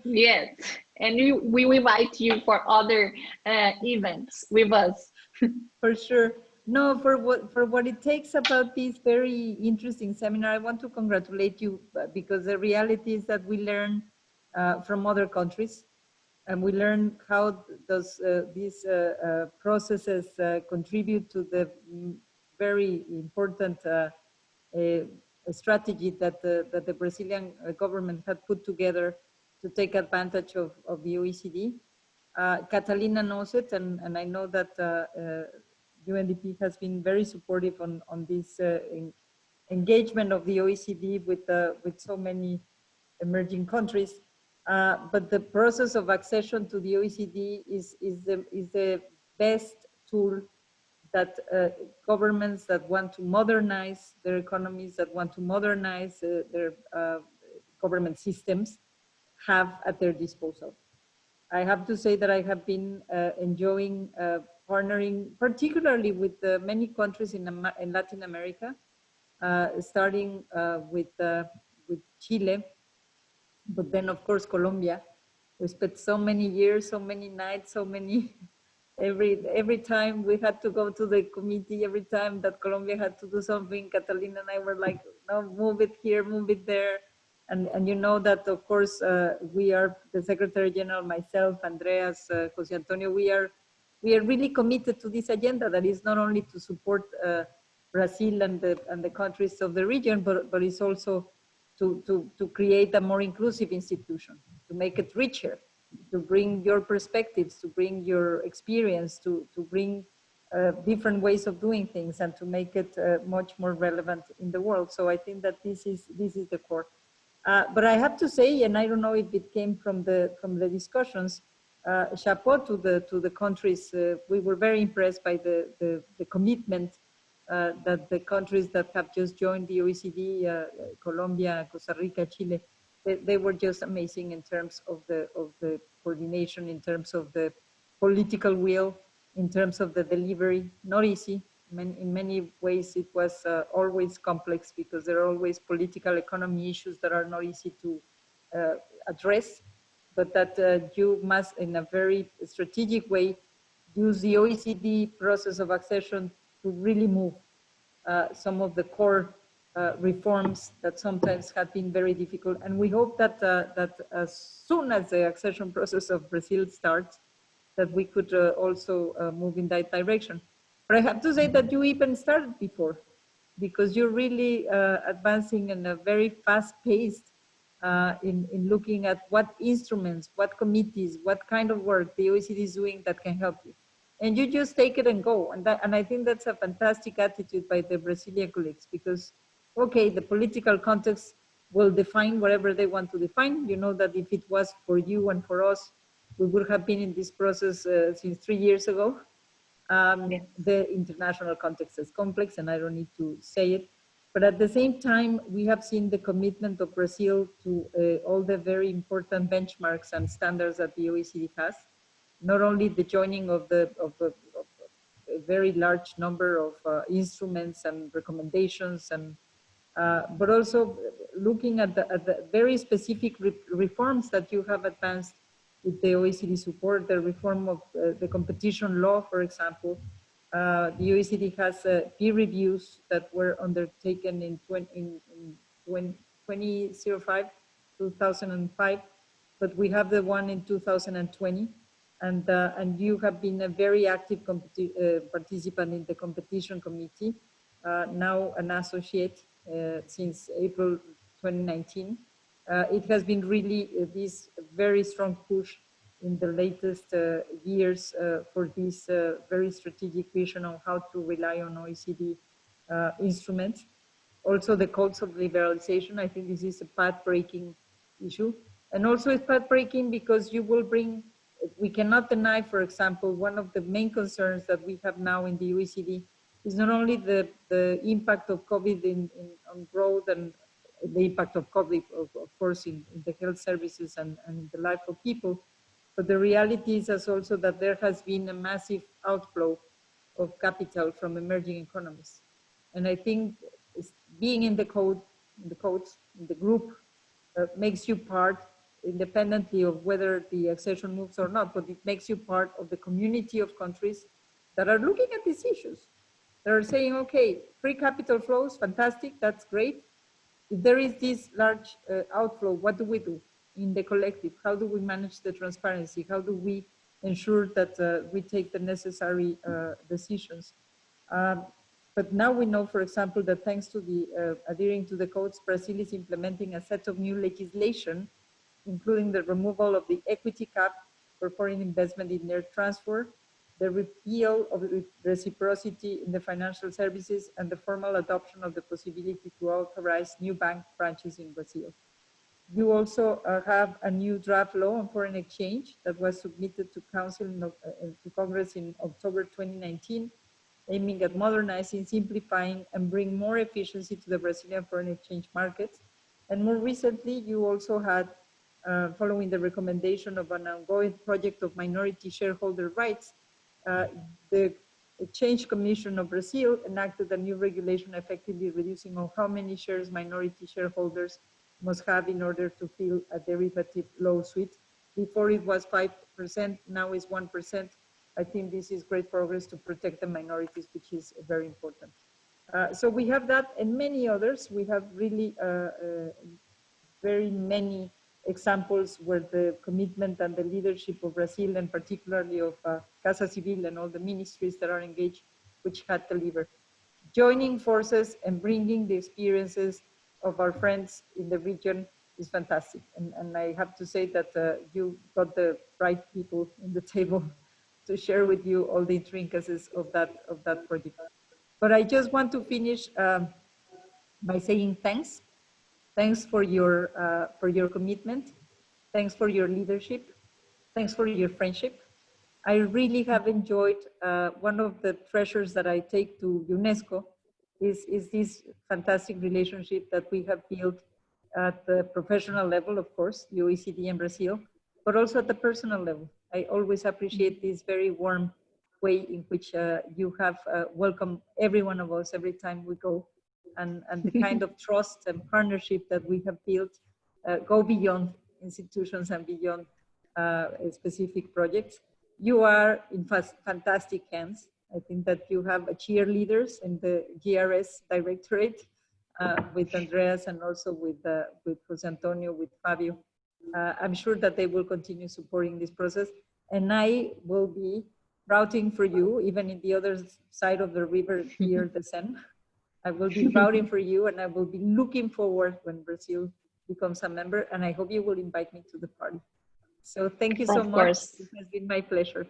Yes, and we will invite you for other events with us. For sure. No, for what it takes about this very interesting seminar, I want to congratulate you because the reality is that we learn from other countries, and we learn how does these processes contribute to the very important strategy that the Brazilian government had put together to take advantage of the OECD. Catalina knows it, and I know that UNDP has been very supportive on this engagement of the OECD with so many emerging countries. But the process of accession to the OECD is the best tool that governments that want to modernize their economies, that want to modernize their government systems have at their disposal. I have to say that I have been enjoying partnering, particularly with many countries in Latin America, starting with Chile, but then of course Colombia. We spent so many years, so many nights, so many, every time we had to go to the committee, every time that Colombia had to do something, Catalina and I were like, no, move it here, move it there. And you know that, of course, we are the Secretary General, myself, Andreas, Jose Antonio, we are really committed to this agenda that is not only to support Brazil and the countries of the region, but it's also to create a more inclusive institution, to make it richer, to bring your perspectives, to bring your experience, to bring different ways of doing things, and to make it much more relevant in the world. So I think that this is the core. But I have to say, and I don't know if it came from the discussions, chapeau to the countries. We were very impressed by the commitment that the countries that have just joined the OECD, Colombia, Costa Rica, Chile, they were just amazing in terms of the coordination, in terms of the political will, in terms of the delivery. Not easy. In many ways, it was always complex because there are always political economy issues that are not easy to address, but that you must, in a very strategic way, use the OECD process of accession to really move some of the core reforms that sometimes have been very difficult. And we hope that, that as soon as the accession process of Brazil starts, that we could also move in that direction. But I have to say that you even started before, because you're really advancing in a very fast pace in looking at what instruments, what committees, what kind of work the OECD is doing that can help you. And you just take it and go. And I think that's a fantastic attitude by the Brazilian colleagues, because, okay, the political context will define whatever they want to define. You know that if it was for you and for us, we would have been in this process since 3 years ago. Yes. The international context is complex, and I don't need to say it. But at the same time, we have seen the commitment of Brazil to all the very important benchmarks and standards that the OECD has. Not only the joining of a very large number of instruments and recommendations, and but also looking at the very specific reforms that you have advanced with the OECD support, the reform of the competition law, for example. The OECD has peer reviews that were undertaken in 2005, but we have the one in 2020. And you have been a very active participant in the competition committee, now an associate since April 2019. It has been really this very strong push in the latest years for this very strategic vision on how to rely on OECD instruments. Also the codes of liberalization, I think this is a path-breaking issue. And also it's path-breaking because you will bring, we cannot deny, for example, one of the main concerns that we have now in the OECD is not only the impact of COVID on growth and the impact of COVID, of course, in the health services and in the life of people, but the reality is also that there has been a massive outflow of capital from emerging economies. And I think being in the group makes you part, independently of whether the accession moves or not, but it makes you part of the community of countries that are looking at these issues. They're saying, okay, free capital flows, fantastic, that's great. If there is this large outflow, what do we do in the collective? How do we manage the transparency? How do we ensure that we take the necessary decisions? But now we know, for example, that thanks to the adhering to the codes, Brazil is implementing a set of new legislation, including the removal of the equity cap for foreign investment in air transfer, the repeal of reciprocity in the financial services, and the formal adoption of the possibility to authorize new bank branches in Brazil. You also have a new draft law on foreign exchange that was submitted to to Congress in October 2019, aiming at modernizing, simplifying, and bring more efficiency to the Brazilian foreign exchange markets. And more recently, you also had, following the recommendation of an ongoing project of minority shareholder rights, the Exchange Commission of Brazil enacted a new regulation effectively reducing on how many shares minority shareholders must have in order to fill a derivative lawsuit. Before it was 5%, now it's 1%. I think this is great progress to protect the minorities, which is very important. So we have that and many others. We have really very many examples where the commitment and the leadership of Brazil, and particularly of Casa Civil and all the ministries that are engaged, which had delivered. Joining forces and bringing the experiences of our friends in the region is fantastic. And I have to say that you got the right people in the table to share with you all the intricacies of that project. But I just want to finish by saying thanks. Thanks for your commitment. Thanks for your leadership. Thanks for your friendship. I really have enjoyed, one of the treasures that I take to UNESCO is this fantastic relationship that we have built at the professional level, of course, the OECD and Brazil, but also at the personal level. I always appreciate this very warm way in which you have welcomed every one of us every time we go. And the kind of trust and partnership that we have built go beyond institutions and beyond specific projects. You are in fantastic hands. I think that you have cheerleaders in the GRS directorate with Andreas and also with Jose Antonio, with Fabio. I'm sure that they will continue supporting this process. And I will be routing for you, even in the other side of the river here, the Seine. I will be routing for you, and I will be looking forward when Brazil becomes a member, and I hope you will invite me to the party. So thank you so much. It has been my pleasure.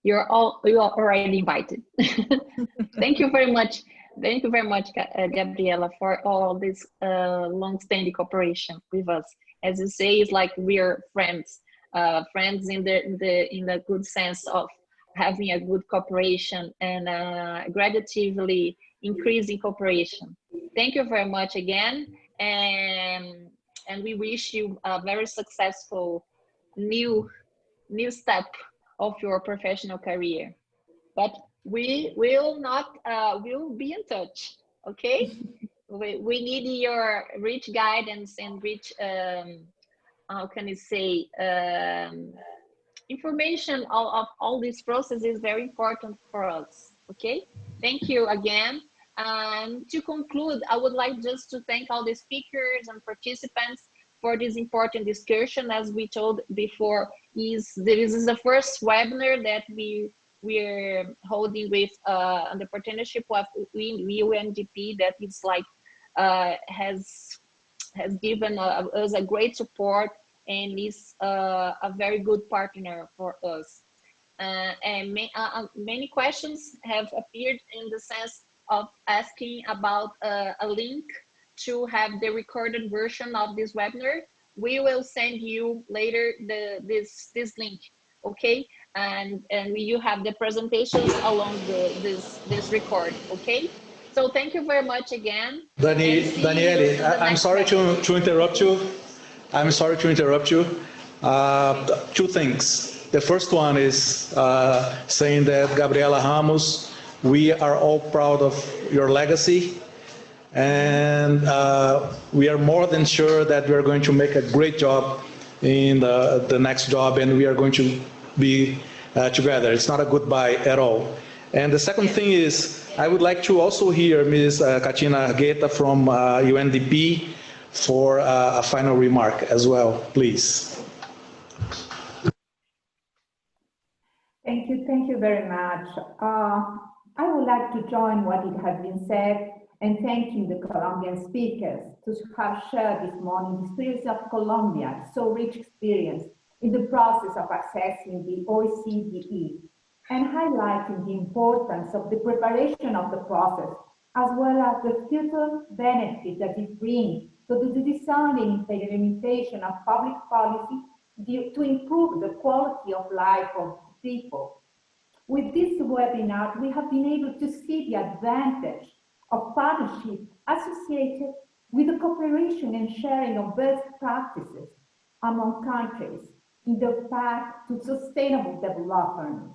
You are already invited. Thank you very much. Thank you very much, Gabriela, for all this long-standing cooperation with us. As you say, it's like we're friends, friends in the good sense of having a good cooperation and gradually increasing cooperation. Thank you very much again, and we wish you a very successful new step of your professional career. But we will not, we'll be in touch, okay? we need your rich guidance and rich, how can you say, information of all this process is very important for us, okay? Thank you again. And to conclude, I would like just to thank all the speakers and participants for this important discussion. As we told before, this is the first webinar that we're holding with the partnership with UNDP, that is like has given us a great support and is a very good partner for us. And many questions have appeared in the sense of asking about a link to have the recorded version of this webinar. We will send you later this link, okay? And you have the presentations along this record, okay? So thank you very much again. Daniele, I'm sorry to interrupt you. I'm sorry to interrupt you. Two things. The first one is saying that, Gabriela Ramos, we are all proud of your legacy, and we are more than sure that we are going to make a great job in the next job, and we are going to be together. It's not a goodbye at all. And the second thing is, I would like to also hear Ms. Katina Argueta from UNDP for a final remark as well, please. Thank you very much. I would like to join what it has been said and thanking the Colombian speakers to have shared this morning the experience of Colombia, so rich experience in the process of accessing the OECD and highlighting the importance of the preparation of the process as well as the future benefit that it brings to the design and implementation of public policy to improve the quality of life of people. With this webinar, we have been able to see the advantage of partnership associated with the cooperation and sharing of best practices among countries in the path to sustainable development.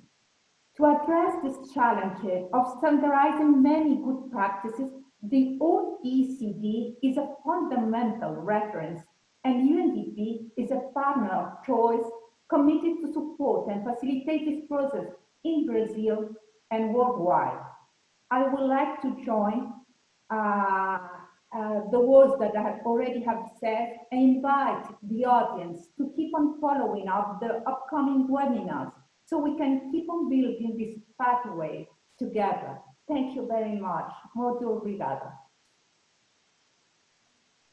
To address this challenge of standardizing many good practices, the OECD is a fundamental reference, and UNDP is a partner of choice committed to support and facilitate this process in Brazil and worldwide. I would like to join the words that I already have said and invite the audience to keep on following up the upcoming webinars so we can keep on building this pathway together. Thank you very much. Muito obrigada.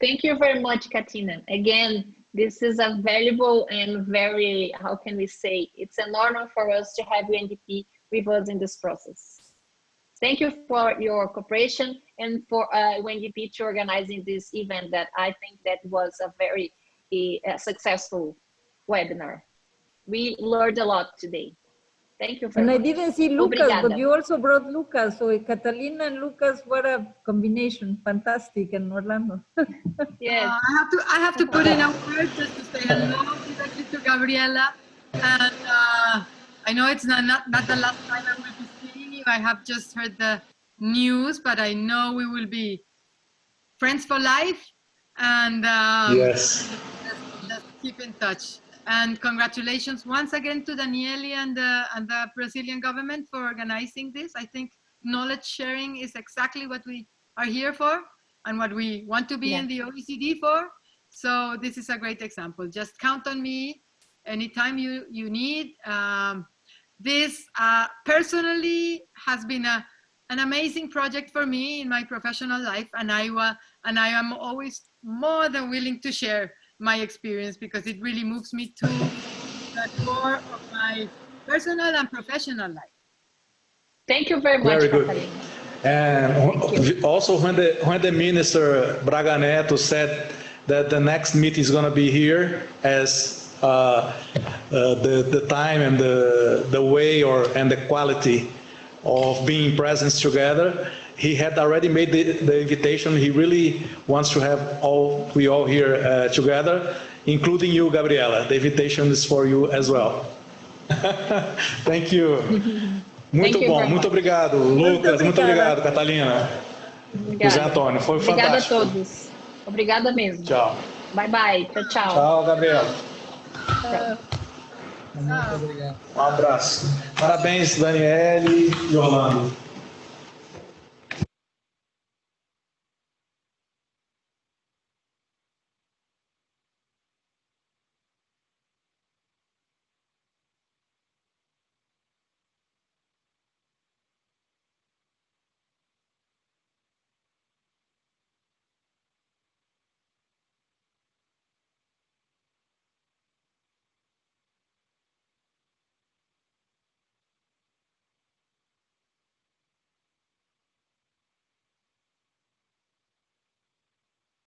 Thank you very much, Katina. Again, this is a valuable and very, how can we say, it's an honor for us to have UNDP with us in this process. Thank you for your cooperation and for UNDP to organizing this event that I think that was a very successful webinar. We learned a lot today. Thank you very much. And I didn't see Lucas, Obrigada. but you also brought Lucas. So Catalina and Lucas, what a combination. Fantastic. And Orlando. Yes. I have to put in a word just to say hello directly to Gabriela. And I know it's not the last time I will be seeing you. I have just heard the news, but I know we will be friends for life. And Yes. Let's keep in touch. And congratulations once again to Daniele and the Brazilian government for organizing this. I think knowledge sharing is exactly what we are here for and what we want to be in the OECD for. So this is a great example. Just count on me anytime you need. This personally has been an amazing project for me in my professional life, and I am always more than willing to share my experience because it really moves me to the core of my personal and professional life. Thank you very much, Very good. Catalina. And also when the Minister Braga Neto said that the next meeting is going to be here as the time and the way and the quality of being present together, he had already made the invitation. He really wants to have we all here together, including you, Gabriela. The invitation is for you as well. Thank you. Muito bom, muito obrigado, Lucas, muito obrigado, Catalina. José Antônio, foi Obrigada fantástico. a todos. Obrigada mesmo. Tchau. Bye, bye. Tchau, tchau. Tchau, Gabriela. Muito obrigado. Um abraço. Parabéns, Daniele e Orlando.